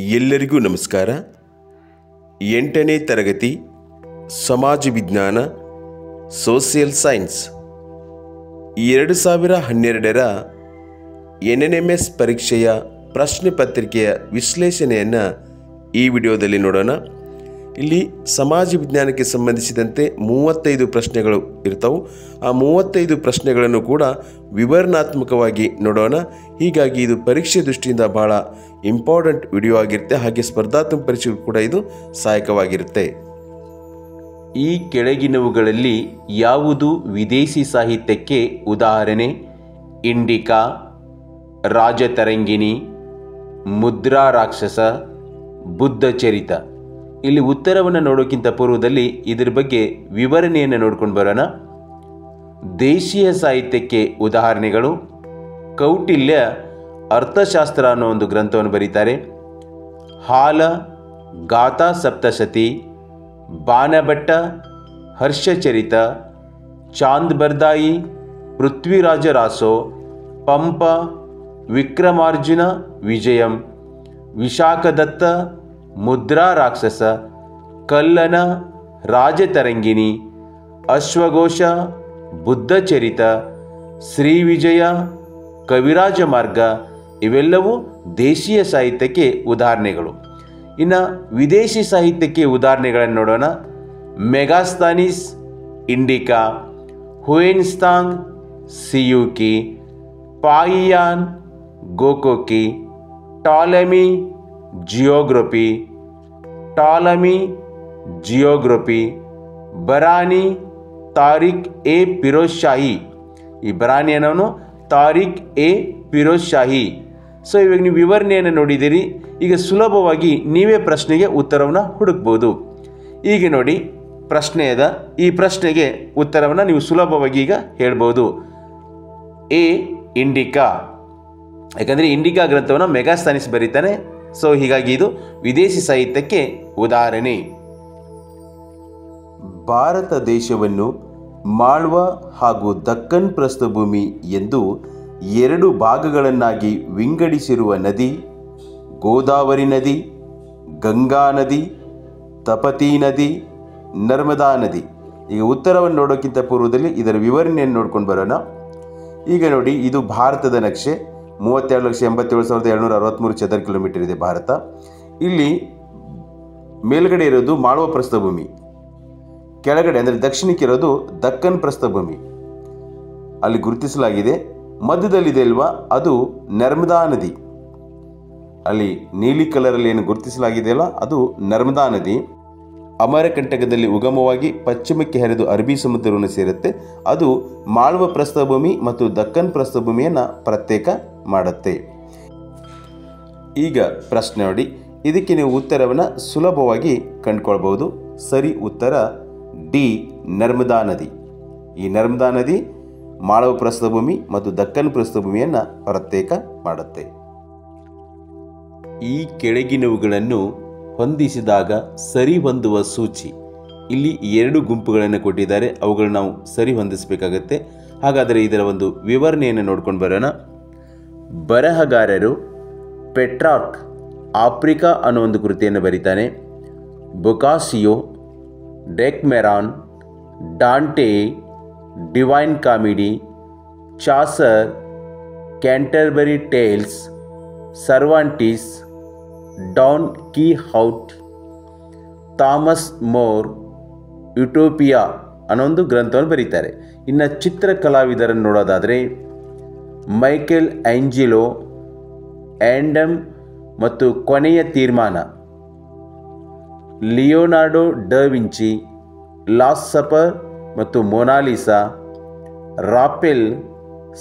ಎಲ್ಲರಿಗೂ ನಮಸ್ಕಾರ. 8ನೇ ತರಗತಿ ಸಮಾಜ ವಿಜ್ಞಾನ ಸೋಷಿಯಲ್ ಸೈನ್ಸ್ 2012ರ NNMS ಪರೀಕ್ಷೆಯ ಪ್ರಶ್ನೆ ಪತ್ರಿಕೆಯ ವಿಶ್ಲೇಷಣೆಯನ್ನು ಈ ವಿಡಿಯೋದಲ್ಲಿ ನೋಡೋಣ. ಇಲ್ಲಿ ಸಮಾಜ ವಿಜ್ಞಾನಕ್ಕೆ ಸಂಬಂಧಿಸಿದಂತೆ 35 ಪ್ರಶ್ನೆಗಳು ಇರ್ತವೆ. ಆ 35 ಪ್ರಶ್ನೆಗಳನ್ನು ಕೂಡ ವಿವರಣಾತ್ಮಕವಾಗಿ ನೋಡೋಣ. ಹೀಗಾಗಿ ಇದು ಪರೀಕ್ಷೆ ದೃಷ್ಟಿಯಿಂದ ಬಹಳ ಇಂಪಾರ್ಟೆಂಟ್ ವಿಡಿಯೋ ಆಗಿರುತ್ತೆ. ಹಾಗೆ ಸ್ಪರ್ಧಾತ್ಮಕ ಪರೀಕ್ಷೆಗಳು ಕೂಡ ಇದು ಸಹಾಯಕವಾಗಿರುತ್ತೆ. ಈ ಕೆಳಗಿನವುಗಳಲ್ಲಿ ಯಾವುದು ವಿದೇಶಿ ಸಾಹಿತ್ಯಕ್ಕೆ ಉದಾಹರಣೆ? ಇಂಡಿಕಾ, ರಾಜತರಂಗಿಣಿ, ಮುದ್ರಾ ರಾಕ್ಷಸ, ಬುದ್ಧ ಚರಿತ. ಇಲ್ಲಿ ಉತ್ತರವನ್ನು ನೋಡೋಕ್ಕಿಂತ ಪೂರ್ವದಲ್ಲಿ ಇದರ ಬಗ್ಗೆ ವಿವರಣೆಯನ್ನು ನೋಡ್ಕೊಂಡು ಬರೋಣ. ದೇಶೀಯ ಸಾಹಿತ್ಯಕ್ಕೆ ಉದಾಹರಣೆಗಳು: ಕೌಟಿಲ್ಯ ಅರ್ಥಶಾಸ್ತ್ರ ಅನ್ನೋ ಒಂದು ಗ್ರಂಥವನ್ನು ಬರೀತಾರೆ. ಹಾಲ ಗಾಥಾ ಸಪ್ತಶತಿ, ಬಾಣಭಟ್ಟ ಹರ್ಷಚರಿತ, ಚಾಂದ್ ಬರ್ದಾಯಿ ಪೃಥ್ವಿರಾಜ ರಾಸೋ, ಪಂಪ ವಿಕ್ರಮಾರ್ಜುನ ವಿಜಯಂ, ವಿಶಾಖದತ್ತ ಮುದ್ರಾ ರಾಕ್ಷಸ, ಕಲ್ಲನ ರಾಜತರಂಗಿಣಿ, ಅಶ್ವಘೋಷ ಬುದ್ಧ ಚರಿತ, ಶ್ರೀ ವಿಜಯ ಕವಿರಾಜ ಮಾರ್ಗ. ಇವೆಲ್ಲವೂ ದೇಶೀಯ ಸಾಹಿತ್ಯಕ್ಕೆ ಉದಾಹರಣೆಗಳು. ಇನ್ನು ವಿದೇಶಿ ಸಾಹಿತ್ಯಕ್ಕೆ ಉದಾಹರಣೆಗಳನ್ನು ನೋಡೋಣ. ಮೆಗಾಸ್ತಾನಿಸ್ ಇಂಡಿಕಾ, ಹುಯೆನ್ಸಾಂಗ್ ಸಿಯೂಕಿ, ಪಾಯಿಯಾನ್ ಗೋಕೋಕಿ, ಟಾಲೆಮಿ ಜಿಯೋಗ್ರಫಿ, ಬರಾನಿ ತಾರಿಕ್ ಎ ಫಿರೋಜ್ ಶಾಹಿ. ಈ ಬರಾನಿ ಅನ್ನೋನು ತಾರಿಕ್ ಎ ಫಿರೋಜ್ ಶಾಹಿ. ಸೊ ಇವಾಗ ನೀವು ವಿವರಣೆಯನ್ನು ನೋಡಿದ್ದೀರಿ. ಈಗ ಸುಲಭವಾಗಿ ನೀವೇ ಪ್ರಶ್ನೆಗೆ ಉತ್ತರವನ್ನು ಹುಡುಕ್ಬೋದು. ಈಗ ನೋಡಿ ಪ್ರಶ್ನೆ ಅದ. ಈ ಪ್ರಶ್ನೆಗೆ ಉತ್ತರವನ್ನು ನೀವು ಸುಲಭವಾಗಿ ಈಗ ಹೇಳ್ಬೋದು. ಎ ಇಂಡಿಕಾ, ಯಾಕಂದರೆ ಇಂಡಿಕಾ ಗ್ರಂಥವನ್ನು ಮೆಗಾಸ್ತಾನಿಸ್ ಬರೀತಾನೆ. ಸೊ ಹೀಗಾಗಿ ಇದು ವಿದೇಶಿ ಸಾಹಿತ್ಯಕ್ಕೆ ಉದಾಹರಣೆ. ಭಾರತ ದೇಶವನ್ನು ಮಾಳ್ವಾ ಹಾಗೂ ದಕ್ಕನ್ ಪ್ರಸ್ಥಭೂಮಿ ಎಂದು 2 ಭಾಗಗಳನ್ನಾಗಿ ವಿಂಗಡಿಸಿರುವ ನದಿ ಗೋದಾವರಿ ನದಿ, ಗಂಗಾ ನದಿ, ತಪತಿ ನದಿ, ನರ್ಮದಾ ನದಿ. ಈಗ ಉತ್ತರವನ್ನು ನೋಡೋಕ್ಕಿಂತ ಪೂರ್ವದಲ್ಲಿ ಇದರ ವಿವರಣೆಯನ್ನು ನೋಡ್ಕೊಂಡು ಬರೋಣ. ಈಗ ನೋಡಿ, ಇದು ಭಾರತದ ನಕ್ಷೆ. 32,87,763 ಚದರ ಕಿಲೋಮೀಟರ್ ಇದೆ ಭಾರತ. ಇಲ್ಲಿ ಮೇಲ್ಗಡೆ ಇರೋದು ಮಾಳ್ವಾ ಪ್ರಸ್ಥಭೂಮಿ, ಕೆಳಗಡೆ ಅಂದರೆ ದಕ್ಷಿಣಕ್ಕೆ ಇರೋದು ದಕ್ಕನ್ ಪ್ರಸ್ಥಭೂಮಿ ಅಲ್ಲಿ ಗುರುತಿಸಲಾಗಿದೆ. ಮಧ್ಯದಲ್ಲಿದೆ ಅಲ್ವಾ, ಅದು ನರ್ಮದಾ ನದಿ. ಅಲ್ಲಿ ನೀಲಿ ಕಲರಲ್ಲಿ ಏನು ಗುರುತಿಸಲಾಗಿದೆಯಲ್ಲ ಅದು ನರ್ಮದಾ ನದಿ. ಅಮರಕಂಟಕದಲ್ಲಿ ಉಗಮವಾಗಿ ಪಶ್ಚಿಮಕ್ಕೆ ಹರಿದು ಅರಬ್ಬಿ ಸಮುದ್ರವನ್ನು ಸೇರುತ್ತೆ. ಅದು ಮಾಳ್ವಾ ಪ್ರಸ್ಥಭೂಮಿ ಮತ್ತು ದಕ್ಕನ್ ಪ್ರಸ್ಥಭೂಮಿಯನ್ನು ಪ್ರತ್ಯೇಕ ಮಾಡುತ್ತೆ. ಈಗ ಪ್ರಶ್ನೆ ನೋಡಿ, ಇದಕ್ಕೆ ನೀವು ಉತ್ತರವನ್ನು ಸುಲಭವಾಗಿ ಕಂಡುಕೊಳ್ಬಹುದು. ಸರಿ ಉತ್ತರ ಡಿ, ನರ್ಮದಾ ನದಿ. ಈ ನರ್ಮದಾ ನದಿ ಮಾಳ್ವಾ ಪ್ರಸ್ಥಭೂಮಿ ಮತ್ತು ದಕ್ಕನ್ ಪ್ರಸ್ಥಭೂಮಿಯನ್ನು ಪ್ರತ್ಯೇಕ ಮಾಡುತ್ತೆ. ಈ ಕೆಳಗಿನವುಗಳನ್ನು ಹೊಂದಿಸಿದಾಗ ಸರಿ ಹೊಂದುವ ಸೂಚಿ. ಇಲ್ಲಿ 2 ಗುಂಪುಗಳನ್ನು ಕೊಟ್ಟಿದ್ದಾರೆ, ಅವುಗಳನ್ನು ನಾವು ಸರಿ ಹೊಂದಿಸಬೇಕಾಗತ್ತೆ. ಹಾಗಾದರೆ ಇದರ ಒಂದು ವಿವರಣೆಯನ್ನು ನೋಡ್ಕೊಂಡು ಬರೋಣ. ಬರಹಗಾರರು ಪೆಟ್ರಾರ್ಕ್ ಆಫ್ರಿಕಾ ಅನ್ನೋ ಒಂದು ಕೃತಿಯನ್ನು ಬರೀತಾನೆ. Boccaccio, Decameron, Dante Divine Comedy, Chaucer Canterbury Tales, Cervantes Don Quixote, Thomas More Utopia ಅನ್ನೊಂದು ಗ್ರಂಥವನ್ನು ಬರೀತಾರೆ. ಇನ್ನು ಚಿತ್ರ ಕಲಾವಿದರನ್ನು ನೋಡೋದಾದರೆ ಮೈಕೆಲ್ ಆಂಜೆಲೋ, ಆ್ಯಂಡಮ್ ಮತ್ತು ಕೊನೆಯ ತೀರ್ಮಾನ, Leonardo da Vinci, last supper ಮತ್ತು Mona Lisa, Raphael,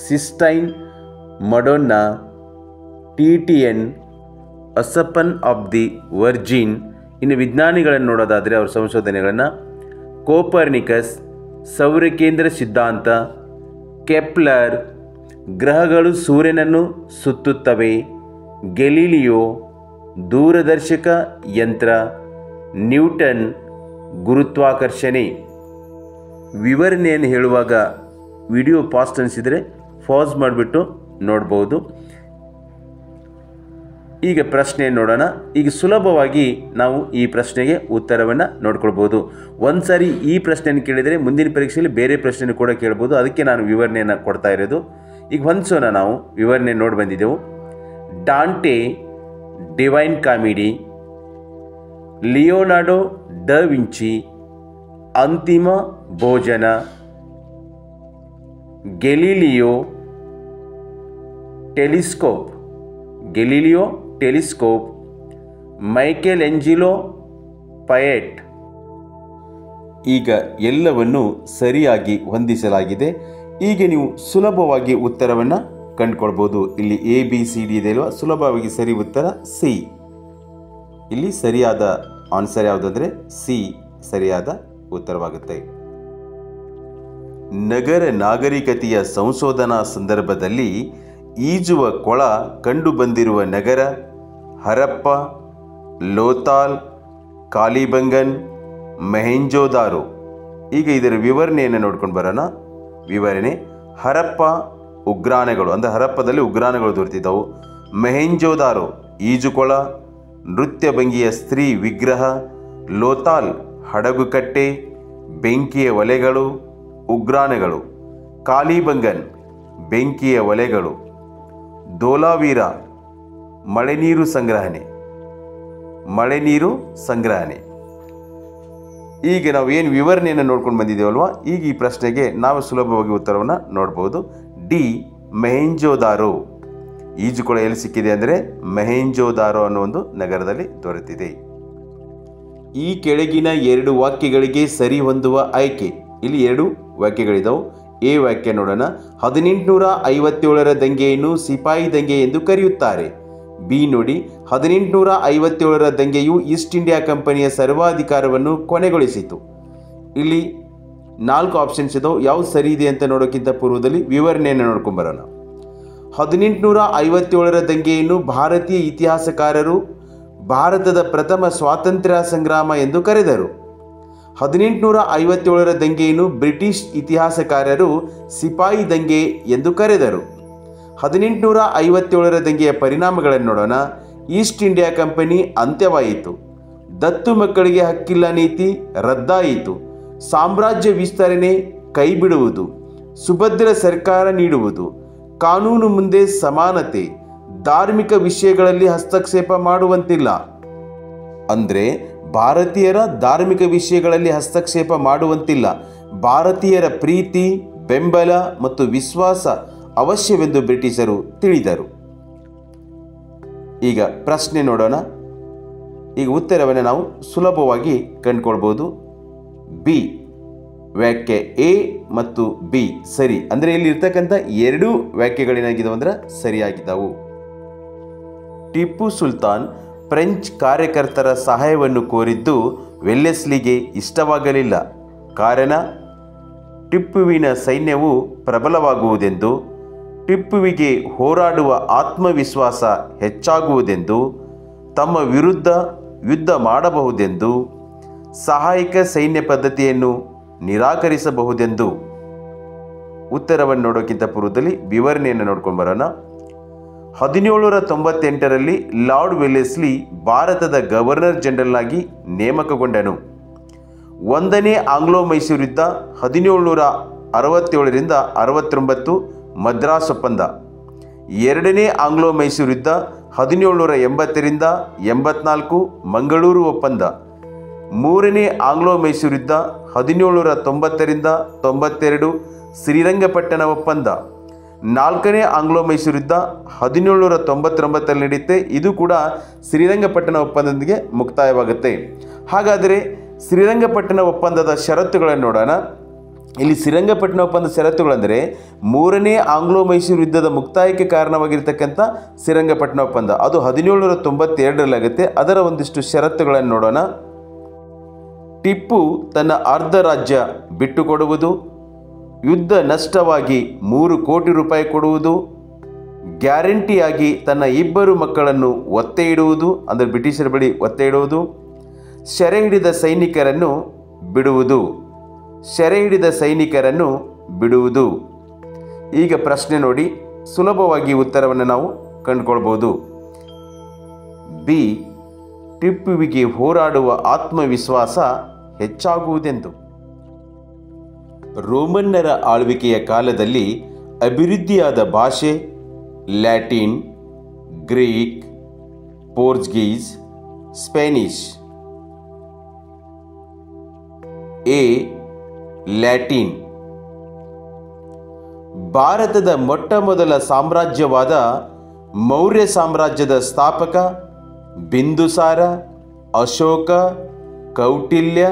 Sistine, Madonna, Titian, Assumption of the Virgin. ಇನ್ನು ವಿಜ್ಞಾನಿಗಳನ್ನು ನೋಡೋದಾದರೆ ಅವರ ಸಂಶೋಧನೆಗಳನ್ನು ಕೋಪರ್ನಿಕಸ್, ಸೌರಕೇಂದ್ರ ಸಿದ್ಧಾಂತ, ಕೆಪ್ಲರ್, ಗ್ರಹಗಳು ಸೂರ್ಯನನ್ನು ಸುತ್ತುತ್ತವೆ, ಗೆಲಿಲಿಯೋ, ದೂರದರ್ಶಕ ಯಂತ್ರ, ನ್ಯೂಟನ್, ಗುರುತ್ವಾಕರ್ಷಣೆ. ವಿವರಣೆಯನ್ನು ಹೇಳುವಾಗ ವಿಡಿಯೋ ಪಾಸ್ಟ್ ಅನಿಸಿದರೆ ಪಾಸ್ ಮಾಡಿಬಿಟ್ಟು ನೋಡ್ಬೋದು. ಈಗ ಪ್ರಶ್ನೆ ನೋಡೋಣ. ಈಗ ಸುಲಭವಾಗಿ ನಾವು ಈ ಪ್ರಶ್ನೆಗೆ ಉತ್ತರವನ್ನು ನೋಡ್ಕೊಳ್ಬೋದು. ಒಂದು ಸಾರಿ ಈ ಪ್ರಶ್ನೆಯನ್ನು ಕೇಳಿದರೆ ಮುಂದಿನ ಪರೀಕ್ಷೆಯಲ್ಲಿ ಬೇರೆ ಪ್ರಶ್ನೆಯನ್ನು ಕೂಡ ಕೇಳ್ಬೋದು. ಅದಕ್ಕೆ ನಾನು ವಿವರಣೆಯನ್ನು ಕೊಡ್ತಾ ಇರೋದು. ಈಗ ಹೊಂದಿಸೋಣ. ನಾವು ವಿವರಣೆ ನೋಡಿ ಬಂದಿದ್ದೆವು. Dante Divine comedy, Leonardo da Vinci ಅಂತಿಮ ಭೋಜನ, ಗೆಲಿಲಿಯೋ ಟೆಲಿಸ್ಕೋಪ್, ಮೈಕೆಲ್ ಎಂಜಿಲೋ ಪಯೆಟ್. ಈಗ ಎಲ್ಲವನ್ನು ಸರಿಯಾಗಿ ಹೊಂದಿಸಲಾಗಿದೆ. ಈಗ ನೀವು ಸುಲಭವಾಗಿ ಉತ್ತರವನ್ನು ಕಂಡುಕೊಳ್ಬೋದು. ಇಲ್ಲಿ ABCD ಇದೆ ಅಲ್ವಾ, ಸುಲಭವಾಗಿ ಸರಿ ಉತ್ತರ ಸಿ. ಇಲ್ಲಿ ಸರಿಯಾದ ಆನ್ಸರ್ ಯಾವುದಂದರೆ ಸಿ ಸರಿಯಾದ ಉತ್ತರವಾಗುತ್ತೆ. ನಗರ ನಾಗರಿಕತೆಯ ಸಂಶೋಧನಾ ಸಂದರ್ಭದಲ್ಲಿ ಈಜುವ ಕೊಳ ಕಂಡುಬಂದಿರುವ ನಗರ ಹರಪ್ಪ, ಲೋಥಾಲ್, ಕಾಲಿಬಂಗನ್, ಮೊಹೆಂಜೊದಾರೋ. ಈಗ ಇದರ ವಿವರಣೆಯನ್ನು ನೋಡ್ಕೊಂಡು ಬರೋಣ. ವಿವರಣೆ: ಹರಪ್ಪ ಉಗ್ರಾಣಗಳು, ಅಂದರೆ ಹರಪ್ಪದಲ್ಲಿ ಉಗ್ರಾಣಗಳು ದೊರೆತಿದ್ದವು. ಮೊಹೆಂಜೊದಾರೋ ಈಜುಕೊಳ, ನೃತ್ಯ ಭಂಗಿಯ ಸ್ತ್ರೀ ವಿಗ್ರಹ. ಲೋಥಾಲ್ ಹಡಗುಕಟ್ಟೆ, ಬೆಂಕಿಯ ಒಲೆಗಳು, ಉಗ್ರಾಣಗಳು. ಕಾಲಿಬಂಗನ್ ಬೆಂಕಿಯ ಒಲೆಗಳು. ಧೋಲಾವೀರ ಮಳೆನೀರು ಸಂಗ್ರಹಣೆ. ಈಗ ನಾವು ಏನು ವಿವರಣೆಯನ್ನು ನೋಡ್ಕೊಂಡು ಬಂದಿದ್ದೇವಲ್ವಾ, ಈಗ ಈ ಪ್ರಶ್ನೆಗೆ ನಾವು ಸುಲಭವಾಗಿ ಉತ್ತರವನ್ನು ನೋಡ್ಬೋದು. ಡಿ ಮೊಹೆಂಜೊದಾರೋ. ಈಜುಕೊಳ ಎಲ್ಲಿ ಸಿಕ್ಕಿದೆ ಅಂದರೆ ಮೊಹೆಂಜೊದಾರೋ ಅನ್ನೋ ಒಂದು ನಗರದಲ್ಲಿ ದೊರೆತಿದೆ. ಈ ಕೆಳಗಿನ 2 ವಾಕ್ಯಗಳಿಗೆ ಸರಿ ಹೊಂದುವ ಆಯ್ಕೆ. ಇಲ್ಲಿ 2 ವಾಕ್ಯಗಳಿದ್ದಾವೆ. ಎ ವಾಕ್ಯ ನೋಡೋಣ. 1857ರ ದಂಗೆಯನ್ನು ಸಿಪಾಯಿ ದಂಗೆ ಎಂದು ಕರೆಯುತ್ತಾರೆ. ಬಿ ನೋಡಿ, 1857ರ ದಂಗೆಯು ಈಸ್ಟ್ ಇಂಡಿಯಾ ಕಂಪನಿಯ ಸರ್ವಾಧಿಕಾರವನ್ನು ಕೊನೆಗೊಳಿಸಿತು. ಇಲ್ಲಿ 4 ಆಪ್ಷನ್ಸ್ ಇದಾವೆ. ಯಾವ್ದು ಸರಿ ಇದೆ ಅಂತ ನೋಡೋಕ್ಕಿಂತ ಪೂರ್ವದಲ್ಲಿ ವಿವರಣೆಯನ್ನು ನೋಡ್ಕೊಂಬರೋಣ. 1857ರ ದಂಗೆಯನ್ನು ಭಾರತೀಯ ಇತಿಹಾಸಕಾರರು ಭಾರತದ ಪ್ರಥಮ ಸ್ವಾತಂತ್ರ್ಯ ಸಂಗ್ರಾಮ ಎಂದು ಕರೆದರು. 1857ರ ದಂಗೆಯನ್ನು ಬ್ರಿಟಿಷ್ ಇತಿಹಾಸಕಾರರು ಸಿಪಾಯಿ ದಂಗೆ ಎಂದು ಕರೆದರು. 1857ರ ದಂಗೆಯ ಪರಿಣಾಮಗಳನ್ನು ನೋಡೋಣ. ಈಸ್ಟ್ ಇಂಡಿಯಾ ಕಂಪನಿ ಅಂತ್ಯವಾಯಿತು. ದತ್ತು ಮಕ್ಕಳಿಗೆ ಹಕ್ಕಿಲ್ಲ ನೀತಿ ರದ್ದಾಯಿತು. ಸಾಮ್ರಾಜ್ಯ ವಿಸ್ತರಣೆ ಕೈಬಿಡುವುದು. ಸುಭದ್ರ ಸರ್ಕಾರ ನೀಡುವುದು. ಕಾನೂನು ಮುಂದೆ ಸಮಾನತೆ. ಧಾರ್ಮಿಕ ವಿಷಯಗಳಲ್ಲಿ ಹಸ್ತಕ್ಷೇಪ ಮಾಡುವಂತಿಲ್ಲ. ಅಂದರೆ ಭಾರತೀಯರ ಧಾರ್ಮಿಕ ವಿಷಯಗಳಲ್ಲಿ ಹಸ್ತಕ್ಷೇಪ ಮಾಡುವಂತಿಲ್ಲ. ಭಾರತೀಯರ ಪ್ರೀತಿ, ಬೆಂಬಲ ಮತ್ತು ವಿಶ್ವಾಸ ಅವಶ್ಯವೆಂದು ಬ್ರಿಟಿಷರು ತಿಳಿದರು. ಈಗ ಪ್ರಶ್ನೆ ನೋಡೋಣ. ಈಗ ಉತ್ತರವನ್ನು ನಾವು ಸುಲಭವಾಗಿ ಕಂಡುಕೊಳ್ಬೋದು. ಬಿ ವಾಕ್ಯ ಎ ಮತ್ತು ಬಿ ಸರಿ. ಅಂದರೆ ಇಲ್ಲಿ ಇರ್ತಕ್ಕಂಥ 2 ವಾಕ್ಯಗಳೇನಾಗಿದ್ದಾವೆ ಅಂದ್ರೆ ಸರಿಯಾಗಿದ್ದಾವು. ಟಿಪ್ಪು ಸುಲ್ತಾನ್ ಫ್ರೆಂಚ್ ಕಾರ್ಯಕರ್ತರ ಸಹಾಯವನ್ನು ಕೋರಿದ್ದು ವೆಲ್ಲೆಸ್ಲಿಗೆ ಇಷ್ಟವಾಗಲಿಲ್ಲ. ಕಾರಣ ಟಿಪ್ಪುವಿನ ಸೈನ್ಯವು ಪ್ರಬಲವಾಗುವುದೆಂದು, ಟಿಪ್ಪುವಿಗೆ ಹೋರಾಡುವ ಆತ್ಮವಿಶ್ವಾಸ ಹೆಚ್ಚಾಗುವುದೆಂದು, ತಮ್ಮ ವಿರುದ್ಧ ಯುದ್ಧ ಮಾಡಬಹುದೆಂದು, ಸಹಾಯಕ ಸೈನ್ಯ ಪದ್ಧತಿಯನ್ನು ನಿರಾಕರಿಸಬಹುದೆಂದು. ಉತ್ತರವನ್ನು ನೋಡೋಕ್ಕಿಂತ ಪೂರ್ವದಲ್ಲಿ ವಿವರಣೆಯನ್ನು ನೋಡ್ಕೊಂಡು ಬರೋಣ. 1798ರಲ್ಲಿ ಲಾರ್ಡ್ ವೆಲ್ಲೆಸ್ಲಿ ಭಾರತದ ಗವರ್ನರ್ ಜನರಲ್ ಆಗಿ ನೇಮಕಗೊಂಡನು. 1ನೇ ಆಂಗ್ಲೋ ಮೈಸೂರು ಯುದ್ಧ 1767ರಿಂದ 69 ಮದ್ರಾಸ್ ಒಪ್ಪಂದ. 2ನೇ ಆಂಗ್ಲೋ ಮೈಸೂರು ಯುದ್ಧ 1780ರಿಂದ 84 ಮಂಗಳೂರು ಒಪ್ಪಂದ. 3ನೇ ಆಂಗ್ಲೋ ಮೈಸೂರು ಯುದ್ಧ 1790ರಿಂದ 92 ಶ್ರೀರಂಗಪಟ್ಟಣ ಒಪ್ಪಂದ. 4ನೇ ಆಂಗ್ಲೋ ಮೈಸೂರು ಯುದ್ಧ 1799ರಲ್ಲಿ ನಡೆಯುತ್ತೆ. ಇದು ಕೂಡ ಶ್ರೀರಂಗಪಟ್ಟಣ ಒಪ್ಪಂದದೊಂದಿಗೆ ಮುಕ್ತಾಯವಾಗುತ್ತೆ. ಹಾಗಾದರೆ ಶ್ರೀರಂಗಪಟ್ಟಣ ಒಪ್ಪಂದದ ಷರತ್ತುಗಳನ್ನು ನೋಡೋಣ. ಇಲ್ಲಿ ಶ್ರೀರಂಗಪಟ್ಟಣ ಒಪ್ಪಂದ ಷರತ್ತುಗಳೆಂದರೆ 3ನೇ ಆಂಗ್ಲೋ ಮೈಸೂರು ಯುದ್ಧದ ಮುಕ್ತಾಯಕ್ಕೆ ಕಾರಣವಾಗಿರ್ತಕ್ಕಂಥ ಶ್ರೀರಂಗಪಟ್ಟಣ ಒಪ್ಪಂದ. ಅದು 1792ರಲ್ಲಿ ಆಗುತ್ತೆ. ಅದರ ಒಂದಿಷ್ಟು ಷರತ್ತುಗಳನ್ನು ನೋಡೋಣ. ಟಿಪ್ಪು ತನ್ನ ಅರ್ಧ ರಾಜ್ಯ ಬಿಟ್ಟುಕೊಡುವುದು, ಯುದ್ಧ ನಷ್ಟವಾಗಿ 3 ಕೋಟಿ ರೂಪಾಯಿ ಕೊಡುವುದು, ಗ್ಯಾರಂಟಿಯಾಗಿ ತನ್ನ 2 ಮಕ್ಕಳನ್ನು ಒತ್ತೆ ಇಡುವುದು, ಅಂದರೆ ಬ್ರಿಟಿಷರ ಬಳಿ ಒತ್ತೆ ಇಡುವುದು, ಸೆರೆ ಹಿಡಿದ ಸೈನಿಕರನ್ನು ಬಿಡುವುದು. ಈಗ ಪ್ರಶ್ನೆ ನೋಡಿ, ಸುಲಭವಾಗಿ ಉತ್ತರವನ್ನು ನಾವು ಕಂಡುಕೊಳ್ಬೋದು. ಬಿ. ಟಿಪ್ಪುವಿಗೆ ಹೋರಾಡುವ ಆತ್ಮವಿಶ್ವಾಸ ಹೆಚ್ಚಾಗುವುದೆಂದು. ರೋಮನ್ನರ ಆಳ್ವಿಕೆಯ ಕಾಲದಲ್ಲಿ ಅಭಿವೃದ್ಧಿಯಾದ ಭಾಷೆ Latin, Greek, Portuguese, Spanish. A. Latin. ಭಾರತದ ಮೊಟ್ಟಮೊದಲ ಸಾಮ್ರಾಜ್ಯವಾದ ಮೌರ್ಯ ಸಾಮ್ರಾಜ್ಯದ ಸ್ಥಾಪಕ ಬಿಂದುಸಾರ, ಅಶೋಕ, ಕೌಟಿಲ್ಯ,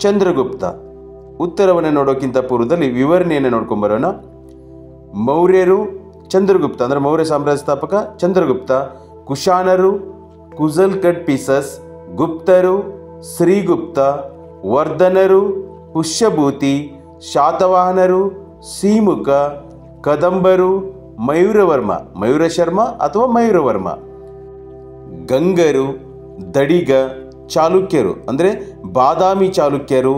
ಚಂದ್ರಗುಪ್ತ. ಉತ್ತರವನ್ನು ನೋಡೋಕ್ಕಿಂತ ಪೂರ್ವದಲ್ಲಿ ವಿವರಣೆಯನ್ನು ನೋಡ್ಕೊಂಬರೋಣ. ಮೌರ್ಯರು, ಚಂದ್ರಗುಪ್ತ ಅಂದರೆ ಮೌರ್ಯ ಸಾಮ್ರಾಜ್ಯ ಸ್ಥಾಪಕ ಚಂದ್ರಗುಪ್ತ, ಕುಶಾನರು, ಕುಜಲ್ಕಡ್ ಪೀಸಸ್, ಗುಪ್ತರು, ಶ್ರೀಗುಪ್ತ, ವರ್ಧನರು, ಪುಷ್ಯಭೂತಿ, ಶಾತವಾಹನರು, ಸೀಮುಖ, ಕದಂಬರು, ಮಯೂರವರ್ಮ, ಮಯೂರಶರ್ಮ ಅಥವಾ ಮಯೂರವರ್ಮ, ಗಂಗರು, ದಡಿಗ, ಚಾಲುಕ್ಯರು ಅಂದರೆ ಬಾದಾಮಿ ಚಾಲುಕ್ಯರು,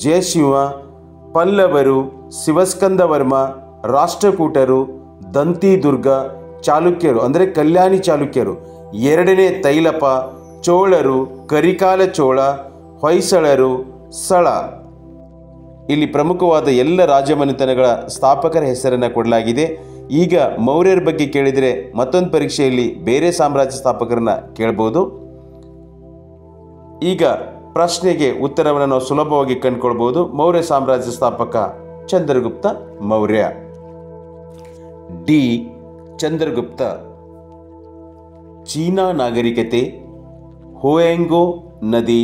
ಜಯಸಿಂಹ, ಪಲ್ಲವರು, ಶಿವಸ್ಕಂದವರ್ಮ, ರಾಷ್ಟ್ರಕೂಟರು, ದಂತಿದುರ್ಗ, ಚಾಲುಕ್ಯರು ಅಂದರೆ ಕಲ್ಯಾಣಿ ಚಾಲುಕ್ಯರು, ಎರಡನೇ ತೈಲಪ, ಚೋಳರು, ಕರಿಕಾಲ ಚೋಳ, ಹೊಯ್ಸಳರು, ಸಳ. ಇಲ್ಲಿ ಪ್ರಮುಖವಾದ ಎಲ್ಲ ರಾಜಮನೆತನಗಳ ಸ್ಥಾಪಕರ ಹೆಸರನ್ನು ಕೊಡಲಾಗಿದೆ. ಈಗ ಮೌರ್ಯರ ಬಗ್ಗೆ ಕೇಳಿದರೆ ಮತ್ತೊಂದು ಪರೀಕ್ಷೆಯಲ್ಲಿ ಬೇರೆ ಸಾಮ್ರಾಜ್ಯ ಸ್ಥಾಪಕರನ್ನ ಕೇಳ್ಬೋದು. ಈಗ ಪ್ರಶ್ನೆಗೆ ಉತ್ತರವನ್ನು ನಾವು ಸುಲಭವಾಗಿ ಕಂಡುಕೊಳ್ಬೋದು. ಮೌರ್ಯ ಸಾಮ್ರಾಜ್ಯ ಸ್ಥಾಪಕ ಚಂದ್ರಗುಪ್ತ ಮೌರ್ಯ. ಡಿ. ಚಂದ್ರಗುಪ್ತ. ಚೀನಾ ನಾಗರಿಕತೆ, ಹೋಯೆಂಗೋ ನದಿ,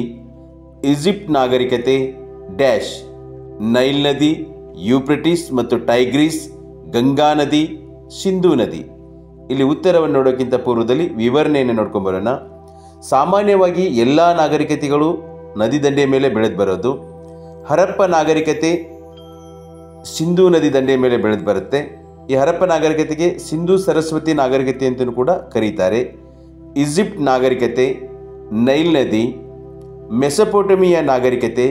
ಈಜಿಪ್ಟ್ ನಾಗರಿಕತೆ ಡ್ಯಾಶ್, ನೈಲ್ ನದಿ, ಯೂಪ್ರಟಿಸ್ ಮತ್ತು ಟೈಗ್ರಿಸ್, ಗಂಗಾ ನದಿ, ಸಿಂಧೂ ನದಿ. ಇಲ್ಲಿ ಉತ್ತರವನ್ನು ನೋಡೋಕ್ಕಿಂತ ಪೂರ್ವದಲ್ಲಿ ವಿವರಣೆಯನ್ನು ನೋಡ್ಕೊಂಬರೋಣ. ಸಾಮಾನ್ಯವಾಗಿ ಎಲ್ಲ ನಾಗರಿಕತೆಗಳು ನದಿ ದಂಡೆಯ ಮೇಲೆ ಬೆಳೆದು ಬರೋದು. ಹರಪ್ಪ ನಾಗರಿಕತೆ ಸಿಂಧೂ ನದಿ ದಂಡೆಯ ಮೇಲೆ ಬೆಳೆದು ಬರುತ್ತೆ. ಈ ಹರಪ್ಪ ನಾಗರಿಕತೆಗೆ ಸಿಂಧೂ ಸರಸ್ವತಿ ನಾಗರಿಕತೆ ಅಂತಲೂ ಕೂಡ ಕರೀತಾರೆ. ಈಜಿಪ್ಟ್ ನಾಗರಿಕತೆ ನೈಲ್ ನದಿ, ಮೆಸೊಪೊಟೇಮಿಯಾ ನಾಗರಿಕತೆ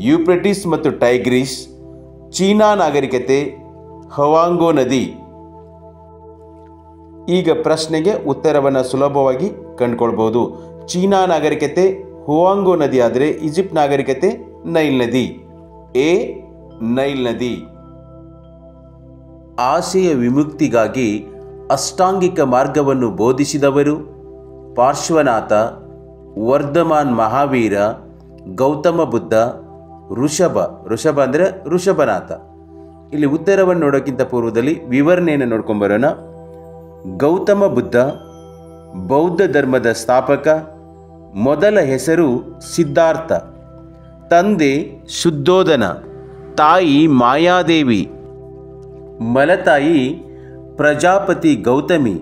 ಯೂಪ್ರಟಿಸ್ ಮತ್ತು ಟೈಗ್ರಿಸ್, ಚೀನಾ ನಾಗರಿಕತೆ ಹವಾಂಗೋ ನದಿ. ಈಗ ಪ್ರಶ್ನೆಗೆ ಉತ್ತರವನ್ನು ಸುಲಭವಾಗಿ ಕಂಡುಕೊಳ್ಬೋದು. ಚೀನಾ ನಾಗರಿಕತೆ ಹುವಾಂಗೋ ನದಿ ಆದರೆ ಈಜಿಪ್ಟ್ ನಾಗರಿಕತೆ ನೈಲ್ ನದಿ. ಎ. ನೈಲ್ ನದಿ. ಆಸೆಯ ವಿಮುಕ್ತಿಗಾಗಿ ಅಷ್ಟಾಂಗಿಕ ಮಾರ್ಗವನ್ನು ಬೋಧಿಸಿದವರು ಪಾರ್ಶ್ವನಾಥ, ವರ್ಧಮಾನ್ ಮಹಾವೀರ, ಗೌತಮ ಬುದ್ಧ, ಋಷಭ ಅಂದರೆ ಋಷಭನಾಥ. ಇಲ್ಲಿ ಉತ್ತರವನ್ನು ನೋಡೋಕ್ಕಿಂತ ಪೂರ್ವದಲ್ಲಿ ವಿವರಣೆಯನ್ನು ನೋಡ್ಕೊಂಬರೋಣ. ಗೌತಮ ಬುದ್ಧ ಬೌದ್ಧ ಧರ್ಮದ ಸ್ಥಾಪಕ. ಮೊದಲ ಹೆಸರು ಸಿದ್ಧಾರ್ಥ. ತಂದೆ ಶುದ್ಧೋಧನ, ತಾಯಿ ಮಾಯಾದೇವಿ, ಮಲತಾಯಿ ಪ್ರಜಾಪತಿ ಗೌತಮಿ,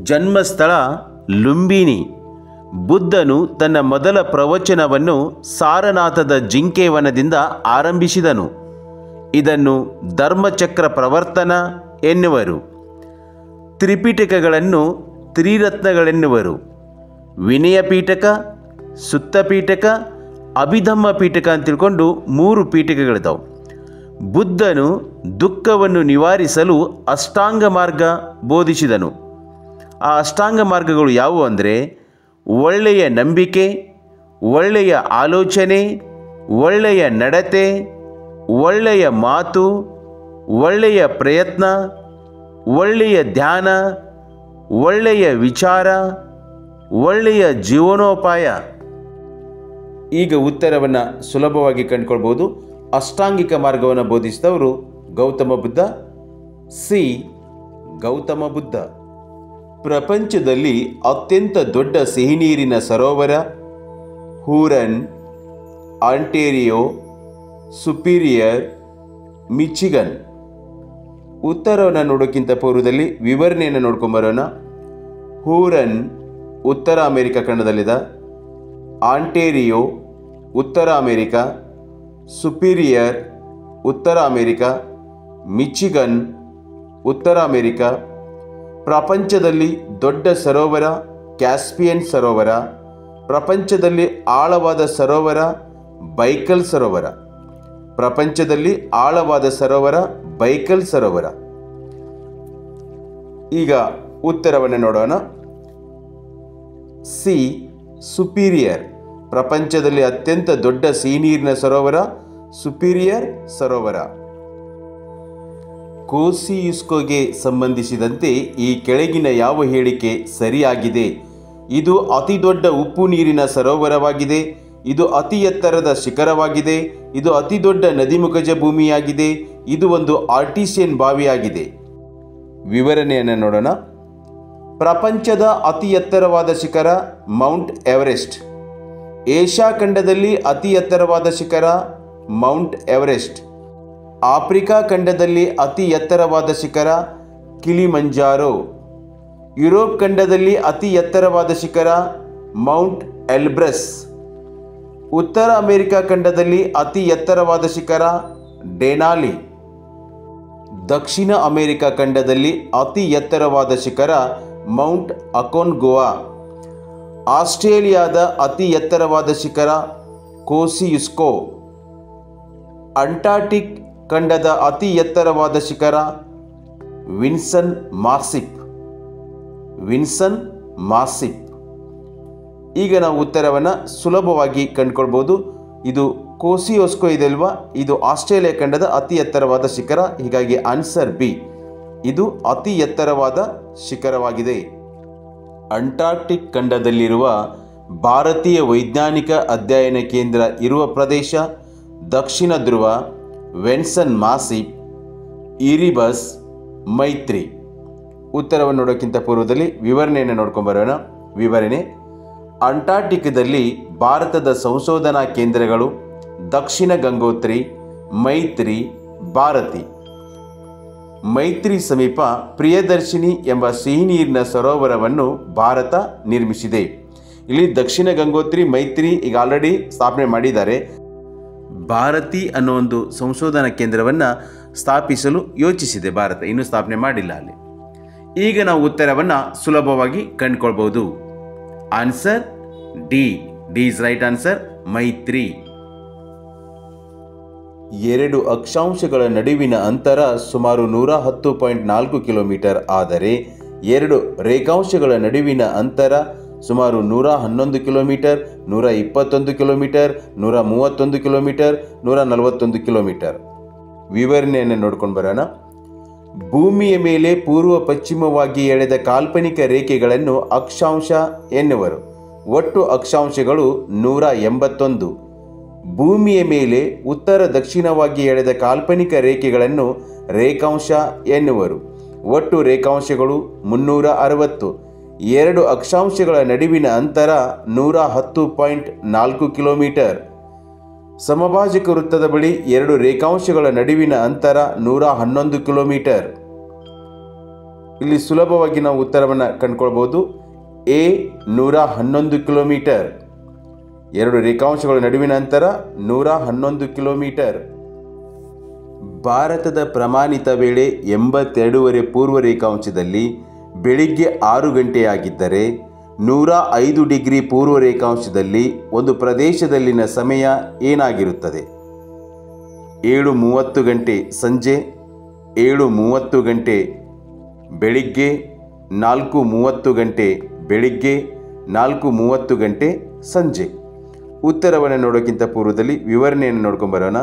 ಜನ್ಮಸ್ಥಳ ಲುಂಬಿನಿ. ಬುದ್ಧನು ತನ್ನ ಮೊದಲ ಪ್ರವಚನವನ್ನು ಸಾರನಾಥದ ಜಿಂಕೆವನದಿಂದ ಆರಂಭಿಸಿದನು. ಇದನ್ನು ಧರ್ಮಚಕ್ರ ಪ್ರವರ್ತನ ಎನ್ನುವರು. ತ್ರಿಪಿಟಕಗಳನ್ನು ತ್ರಿರತ್ನಗಳೆನ್ನುವರು. ವಿನಯ ಪೀಠಕ, ಸುತ್ತ ಪೀಠಕ, ಅಭಿಧಮ್ಮ ಪೀಠಕ ಅಂತ ತಿಳ್ಕೊಂಡು 3 ಪೀಠಕಗಳಿದ್ದಾವೆ. ಬುದ್ಧನು ದುಃಖವನ್ನು ನಿವಾರಿಸಲು ಅಷ್ಟಾಂಗ ಮಾರ್ಗ ಬೋಧಿಸಿದನು. ಆ ಅಷ್ಟಾಂಗ ಮಾರ್ಗಗಳು ಯಾವುವು ಅಂದರೆ ಒಳ್ಳೆಯ ನಂಬಿಕೆ, ಒಳ್ಳೆಯ ಆಲೋಚನೆ, ಒಳ್ಳೆಯ ನಡತೆ, ಒಳ್ಳೆಯ ಮಾತು, ಒಳ್ಳೆಯ ಪ್ರಯತ್ನ, ಒಳ್ಳೆಯ ಧ್ಯಾನ, ಒಳ್ಳೆಯ ವಿಚಾರ, ಒಳ್ಳೆಯ ಜೀವನೋಪಾಯ. ಈಗ ಉತ್ತರವನ್ನು ಸುಲಭವಾಗಿ ಕಂಡುಕೊಳ್ಬೋದು. ಅಷ್ಟಾಂಗಿಕ ಮಾರ್ಗವನ್ನು ಬೋಧಿಸಿದವರು ಗೌತಮ ಬುದ್ಧ. ಸಿ. ಗೌತಮ ಬುದ್ಧ. ಪ್ರಪಂಚದಲ್ಲಿ ಅತ್ಯಂತ ದೊಡ್ಡ ಸಿಹಿನೀರಿನ ಸರೋವರ ಹೂರನ್, ಆಂಟೇರಿಯೋ, ಸುಪೀರಿಯರ್, ಮಿಚಿಗನ್. ಉತ್ತರವನ್ನು ನೋಡೋಕ್ಕಿಂತ ಪೂರ್ವದಲ್ಲಿ ವಿವರಣೆಯನ್ನು ನೋಡ್ಕೊಂಬರೋಣ. ಹೂರನ್ ಉತ್ತರ ಅಮೆರಿಕ ಖಂಡದಲ್ಲಿದೆ. ಆಂಟೇರಿಯೋ ಉತ್ತರ ಅಮೆರಿಕ, ಸುಪೀರಿಯರ್ ಉತ್ತರ ಅಮೆರಿಕ, ಮಿಚಿಗನ್ ಉತ್ತರ ಅಮೆರಿಕ. ಪ್ರಪಂಚದಲ್ಲಿ ದೊಡ್ಡ ಸರೋವರ ಕ್ಯಾಸ್ಪಿಯನ್ ಸರೋವರ. ಪ್ರಪಂಚದಲ್ಲಿ ಆಳವಾದ ಸರೋವರ ಬೈಕಲ್ ಸರೋವರ. ಪ್ರಪಂಚದಲ್ಲಿ ಆಳವಾದ ಸರೋವರ ಬೈಕಲ್ ಸರೋವರ. ಈಗ ಉತ್ತರವನ್ನು ನೋಡೋಣ. C superior. ಪ್ರಪಂಚದಲ್ಲಿ ಅತ್ಯಂತ ದೊಡ್ಡ ಸಿಹಿನೀರಿನ ಸರೋವರ ಸುಪೀರಿಯರ್ ಸರೋವರ. ಕೋಸಿಯುಸ್ಕೋಗೆ ಸಂಬಂಧಿಸಿದಂತೆ ಈ ಕೆಳಗಿನ ಯಾವ ಹೇಳಿಕೆ ಸರಿಯಾಗಿದೆ? ಇದು ಅತಿ ದೊಡ್ಡ ಉಪ್ಪು ನೀರಿನ ಸರೋವರವಾಗಿದೆ. ಇದು ಅತಿ ಎತ್ತರದ ಶಿಖರವಾಗಿದೆ. ಇದು ಅತಿ ದೊಡ್ಡ ನದಿಮುಖಜ ಭೂಮಿಯಾಗಿದೆ. ಇದು ಒಂದು ಆರ್ಟಿಸಿಯನ್ ಬಾವಿಯಾಗಿದೆ. ವಿವರಣೆಯನ್ನು ನೋಡೋಣ. ಪ್ರಪಂಚದ ಅತಿ ಎತ್ತರವಾದ ಶಿಖರ ಮೌಂಟ್ ಎವರೆಸ್ಟ್. ಏಷ್ಯಾ ಖಂಡದಲ್ಲಿ ಅತಿ ಎತ್ತರವಾದ ಶಿಖರ ಮೌಂಟ್ ಎವರೆಸ್ಟ್. ಆಫ್ರಿಕಾ ಖಂಡದಲ್ಲಿ ಅತಿ ಎತ್ತರವಾದ ಶಿಖರ ಕಿಲಿಮಂಜಾರೋ. ಯುರೋಪ್ ಖಂಡದಲ್ಲಿ ಅತಿ ಎತ್ತರವಾದ ಶಿಖರ ಮೌಂಟ್ ಎಲ್ಬ್ರಸ್. ಉತ್ತರ ಅಮೆರಿಕ ಖಂಡದಲ್ಲಿ ಅತಿ ಎತ್ತರವಾದ ಶಿಖರ ಡೆನಾಲಿ. ದಕ್ಷಿಣ ಅಮೆರಿಕ ಖಂಡದಲ್ಲಿ ಅತಿ ಎತ್ತರವಾದ ಶಿಖರ ಮೌಂಟ್ ಅಕೋನ್ಗುವಾ. ಆಸ್ಟ್ರೇಲಿಯಾದ ಅತಿ ಎತ್ತರವಾದ ಶಿಖರ ಕೋಸಿಯುಸ್ಕೋ. ಅಂಟಾರ್ಟಿಕ್ ಖಂಡದ ಅತಿ ಎತ್ತರವಾದ ಶಿಖರ ವಿನ್ಸನ್ ಮಾಸಿಪ್. ವಿನ್ಸನ್ ಮಾಸಿಪ್. ಈಗ ನಾವು ಉತ್ತರವನ್ನು ಸುಲಭವಾಗಿ ಕಂಡುಕೊಳ್ಬೋದು. ಇದು ಕೋಸಿಯುಸ್ಕೋ ಇದೆ ಅಲ್ವಾ, ಇದು ಆಸ್ಟ್ರೇಲಿಯಾ ಖಂಡದ ಅತಿ ಎತ್ತರವಾದ ಶಿಖರ. ಹೀಗಾಗಿ ಆನ್ಸರ್ ಬಿ, ಇದು ಅತಿ ಎತ್ತರವಾದ ಶಿಖರವಾಗಿದೆ. ಅಂಟಾರ್ಟಿಕ್ ಖಂಡದಲ್ಲಿರುವ ಭಾರತೀಯ ವೈಜ್ಞಾನಿಕ ಅಧ್ಯಯನ ಕೇಂದ್ರ ಇರುವ ಪ್ರದೇಶ ದಕ್ಷಿಣ ಧ್ರುವ, ವಿನ್ಸನ್ ಮಾಸಿಪ್, ಇರಿಬಸ್, ಮೈತ್ರಿ. ಉತ್ತರವನ್ನು ನೋಡೋಕ್ಕಿಂತ ಪೂರ್ವದಲ್ಲಿ ವಿವರಣೆಯನ್ನು ನೋಡ್ಕೊಂಬರೋಣ. ವಿವರಣೆ: ಅಂಟಾರ್ಟಿಕದಲ್ಲಿ ಭಾರತದ ಸಂಶೋಧನಾ ಕೇಂದ್ರಗಳು ದಕ್ಷಿಣ ಗಂಗೋತ್ರಿ, ಮೈತ್ರಿ, ಭಾರತಿ. ಮೈತ್ರಿ ಸಮೀಪ ಪ್ರಿಯದರ್ಶಿನಿ ಎಂಬ ಸಿಹಿನೀರಿನ ಸರೋವರವನ್ನು ಭಾರತ ನಿರ್ಮಿಸಿದೆ. ಇಲ್ಲಿ ದಕ್ಷಿಣ ಗಂಗೋತ್ರಿ, ಮೈತ್ರಿ ಈಗ ಆಲ್ರೆಡಿ ಸ್ಥಾಪನೆ ಮಾಡಿದ್ದಾರೆ. ಭಾರತಿ ಅನ್ನೋ ಒಂದು ಸಂಶೋಧನಾ ಕೇಂದ್ರವನ್ನು ಸ್ಥಾಪಿಸಲು ಯೋಚಿಸಿದೆ ಭಾರತ, ಇನ್ನೂ ಸ್ಥಾಪನೆ ಮಾಡಿಲ್ಲ ಅಲ್ಲಿ. ಈಗ ನಾವು ಉತ್ತರವನ್ನು ಸುಲಭವಾಗಿ ಕಂಡುಕೊಳ್ಬೋದು. Answer D. D is right answer. ಮೈತ್ರಿ. ಎರಡು ಅಕ್ಷಾಂಶಗಳ ನಡುವಿನ ಅಂತರ ಸುಮಾರು 110.4 ಕಿಲೋಮೀಟರ್ ಆದರೆ ಎರಡು ರೇಖಾಂಶಗಳ ನಡುವಿನ ಅಂತರ ಸುಮಾರು 111 ಕಿಲೋಮೀಟರ್, 121 ಕಿಲೋಮೀಟರ್, 131 ಕಿಲೋಮೀಟರ್, 141 ಕಿಲೋಮೀಟರ್. ವಿವರಣೆಯನ್ನು ನೋಡ್ಕೊಂಡು ಬರೋಣ. ಭೂಮಿಯ ಮೇಲೆ ಪೂರ್ವ ಪಶ್ಚಿಮವಾಗಿ ಎಳೆದ ಕಾಲ್ಪನಿಕ ರೇಖೆಗಳನ್ನು ಅಕ್ಷಾಂಶ ಎನ್ನುವರು. ಒಟ್ಟು ಅಕ್ಷಾಂಶಗಳು 181. ಭೂಮಿಯ ಮೇಲೆ ಉತ್ತರ ದಕ್ಷಿಣವಾಗಿ ಎಳೆದ ಕಾಲ್ಪನಿಕ ರೇಖೆಗಳನ್ನು ರೇಖಾಂಶ ಎನ್ನುವರು. ಒಟ್ಟು ರೇಖಾಂಶಗಳು 360. ಎರಡು ಅಕ್ಷಾಂಶಗಳ ನಡುವಿನ ಅಂತರ 110.4 ಕಿಲೋಮೀಟರ್. ಸಮಭಾಜಕ ವೃತ್ತದ ಬಳಿ ಎರಡು ರೇಖಾಂಶಗಳ ನಡುವಿನ ಅಂತರ 111 ಕಿಲೋಮೀಟರ್. ಇಲ್ಲಿ ಸುಲಭವಾಗಿ ನಾವು ಉತ್ತರವನ್ನು ಕಂಡುಕೊಳ್ಬೋದು. A 111 kilometre. ಎರಡು ರೇಖಾಂಶಗಳ ನಡುವಿನ ಅಂತರ 111 ಕಿಲೋಮೀಟರ್. ಭಾರತದ ಪ್ರಮಾಣಿತ ವೇಳೆ 82 ಪೂರ್ವ ರೇಖಾಂಶದಲ್ಲಿ ಬೆಳಿಗ್ಗೆ 6 ಗಂಟೆಯಾಗಿದ್ದರೆ 105 ಡಿಗ್ರಿ ಪೂರ್ವ ರೇಖಾಂಶದಲ್ಲಿ ಒಂದು ಪ್ರದೇಶದಲ್ಲಿನ ಸಮಯ ಏನಾಗಿರುತ್ತದೆ? 7:30 ಗಂಟೆ ಸಂಜೆ, 7:30 ಗಂಟೆ ಬೆಳಿಗ್ಗೆ, 4:30 ಗಂಟೆ ಬೆಳಿಗ್ಗೆ, 4:30 ಗಂಟೆ ಸಂಜೆ. ಉತ್ತರವನ್ನು ನೋಡೋಕ್ಕಿಂತ ಪೂರ್ವದಲ್ಲಿ ವಿವರಣೆಯನ್ನು ನೋಡ್ಕೊಂಬರೋಣ.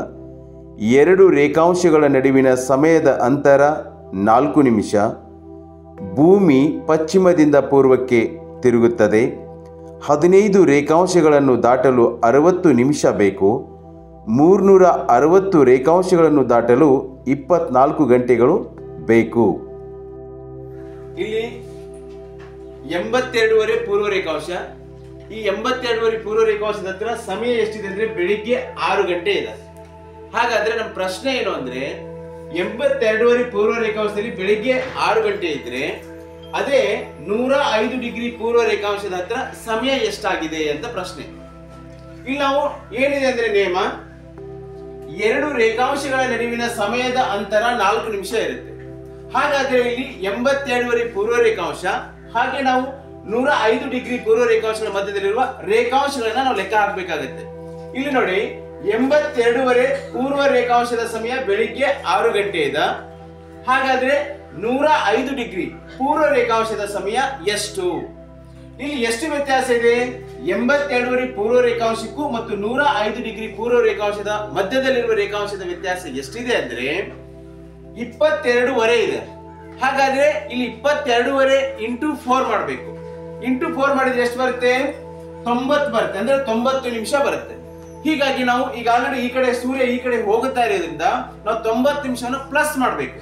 ಎರಡು ರೇಖಾಂಶಗಳ ನಡುವಿನ ಸಮಯದ ಅಂತರ 4 ನಿಮಿಷ. ಭೂಮಿ ಪಶ್ಚಿಮದಿಂದ ಪೂರ್ವಕ್ಕೆ ತಿರುಗುತ್ತದೆ. 15 ರೇಖಾಂಶಗಳನ್ನು ದಾಟಲು 60 ನಿಮಿಷ ಬೇಕು. 360 ರೇಖಾಂಶಗಳನ್ನು ದಾಟಲು 24 ಗಂಟೆಗಳು ಬೇಕು. ಇಲ್ಲಿ 82 ಪೂರ್ವ ರೇಖಾಂಶ. ಈ 82 ಪೂರ್ವ ರೇಖಾಂಶದ ಹತ್ರ ಸಮಯ ಎಷ್ಟಿದೆ ಅಂದ್ರೆ ಬೆಳಿಗ್ಗೆ 6 ಗಂಟೆ ಇದೆ. ಹಾಗಾದ್ರೆ ನಮ್ಮ ಪ್ರಶ್ನೆ ಏನು ಅಂದ್ರೆ 82 ಪೂರ್ವ ರೇಖಾಂಶದಲ್ಲಿ ಬೆಳಿಗ್ಗೆ 6 ಗಂಟೆ ಇದ್ರೆ ಅದೇ 105 ಡಿಗ್ರಿ ಪೂರ್ವ ರೇಖಾಂಶದ ಹತ್ರ ಸಮಯ ಎಷ್ಟಾಗಿದೆ ಅಂತ ಪ್ರಶ್ನೆ. ಇಲ್ಲಿ ನಾವು ಏನಿದೆ ಅಂದ್ರೆ ನಿಯಮ, ಎರಡು ರೇಖಾಂಶಗಳ ನಡುವಿನ ಸಮಯದ ಅಂತರ 4 ನಿಮಿಷ ಇರುತ್ತೆ. ಹಾಗಾದ್ರೆ ಇಲ್ಲಿ 82 ಪೂರ್ವ ರೇಖಾಂಶ ಹಾಗೆ ನಾವು 105 ಡಿಗ್ರಿ ಪೂರ್ವ ರೇಖಾಂಶಗಳ ಮಧ್ಯದಲ್ಲಿರುವ ರೇಖಾಂಶಗಳನ್ನ ನಾವು ಲೆಕ್ಕ ಹಾಕಬೇಕಾಗುತ್ತೆ. ಇಲ್ಲಿ ನೋಡಿ 82 ಪೂರ್ವ ರೇಖಾಂಶದ ಸಮಯ ಬೆಳಿಗ್ಗೆ 6 ಗಂಟೆ ಇದೆ. ಹಾಗಾದ್ರೆ 105 ಡಿಗ್ರಿ ಪೂರ್ವ ರೇಖಾಂಶದ ಸಮಯ ಎಷ್ಟು? ಇಲ್ಲಿ ಎಷ್ಟು ವ್ಯತ್ಯಾಸ ಇದೆ? 82 ಪೂರ್ವ ರೇಖಾಂಶಕ್ಕೂ ಮತ್ತು 105 ಡಿಗ್ರಿ ಪೂರ್ವ ರೇಖಾಂಶದ ಮಧ್ಯದಲ್ಲಿರುವ ರೇಖಾಂಶದ ವ್ಯತ್ಯಾಸ ಎಷ್ಟಿದೆ ಅಂದ್ರೆ 22.5 ಇದೆ. ಹಾಗಾದ್ರೆ ಇಲ್ಲಿ 22.5 ಇಂಟು 4 ಮಾಡಬೇಕು. ಇಂಟು 4 ಮಾಡಿದ್ರೆ ಎಷ್ಟು ಬರುತ್ತೆ? 90 ಬರುತ್ತೆ. ಅಂದ್ರೆ 90 ನಿಮಿಷ ಬರುತ್ತೆ. ಹೀಗಾಗಿ ನಾವು ಈಗ ಆಲ್ರೆಡಿ ಈ ಕಡೆ ಸೂರ್ಯ ಈ ಕಡೆ ಹೋಗುತ್ತಾ ಇರೋದ್ರಿಂದ ನಾವು 90 ನಿಮಿಷನ ಪ್ಲಸ್ ಮಾಡಬೇಕು.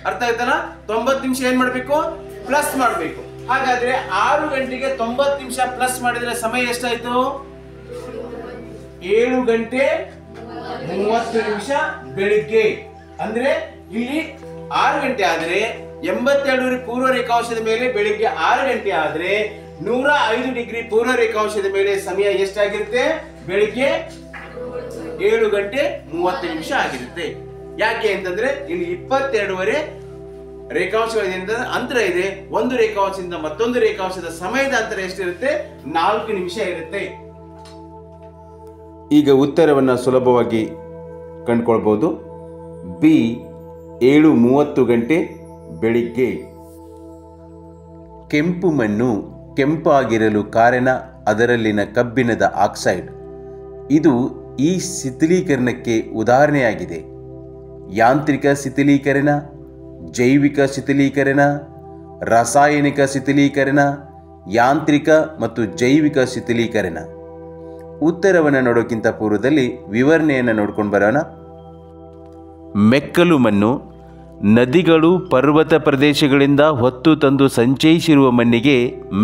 ಅರ್ಥ ಆಯ್ತಲ್ಲ? 90 ನಿಮಿಷ ಏನ್ ಮಾಡಬೇಕು? ಪ್ಲಸ್ ಮಾಡಬೇಕು. ಹಾಗಾದ್ರೆ 6 ಗಂಟೆಗೆ 90 ನಿಮಿಷ ಪ್ಲಸ್ ಮಾಡಿದ್ರೆ ಸಮಯ ಎಷ್ಟಾಯ್ತು? 7 ಗಂಟೆ 30 ನಿಮಿಷ ಬೆಳಿಗ್ಗೆ. ಅಂದ್ರೆ ಇಲ್ಲಿ 6 ಗಂಟೆ ಆದ್ರೆ 82 ಪೂರ್ವ ರೇಖಾಂಶದ ಮೇಲೆ ಬೆಳಿಗ್ಗೆ 6 ಗಂಟೆ ಆದ್ರೆ 105 ಡಿಗ್ರಿ ಪೂರ್ವ ರೇಖಾಂಶದ ಮೇಲೆ ಸಮಯ ಎಷ್ಟಾಗಿರುತ್ತೆ? ಬೆಳಿಗ್ಗೆ 7 ಗಂಟೆ 30 ನಿಮಿಷ ಆಗಿರುತ್ತೆ. ಯಾಕೆ ಅಂತಂದ್ರೆ ಇಲ್ಲಿ 22.5 ರೇಖಾಂಶಗಳಿಂದ ಅಂತರ ಇದೆ. ಒಂದು ರೇಖಾಂಶದಿಂದ ಮತ್ತೊಂದು ರೇಖಾಂಶದ ಸಮಯದ ಅಂತರ ಎಷ್ಟಿರುತ್ತೆ? 4 ನಿಮಿಷ ಇರುತ್ತೆ. ಈಗ ಉತ್ತರವನ್ನ ಸುಲಭವಾಗಿ ಕಂಡುಕೊಳ್ಬಹುದು. ಬಿ 7:30 ಗಂಟೆ ಬೆಳಿಗ್ಗೆ. ಕೆಂಪು ಮಣ್ಣು ಕೆಂಪಾಗಿರಲು ಕಾರಣ ಅದರಲ್ಲಿನ ಕಬ್ಬಿಣದ ಆಕ್ಸೈಡ್. ಇದು ಈ ಶಿಥಿಲೀಕರಣಕ್ಕೆ ಉದಾಹರಣೆಯಾಗಿದೆ. ಯಾಂತ್ರಿಕ ಶಿಥಿಲೀಕರಣ, ಜೈವಿಕ ಶಿಥಿಲೀಕರಣ, ರಾಸಾಯನಿಕ ಶಿಥಿಲೀಕರಣ, ಯಾಂತ್ರಿಕ ಮತ್ತು ಜೈವಿಕ ಶಿಥಿಲೀಕರಣ. ಉತ್ತರವನ್ನು ನೋಡೋಕ್ಕಿಂತ ಪೂರ್ವದಲ್ಲಿ ವಿವರಣೆಯನ್ನು ನೋಡ್ಕೊಂಡು ಬರೋಣ. ಮೆಕ್ಕಲು ಮಣ್ಣು ನದಿಗಳು, ಪರ್ವತ ಪ್ರದೇಶಗಳಿಂದ ಹೊತ್ತು ತಂದು ಸಂಚಯಿಸಿರುವ ಮಣ್ಣಿಗೆ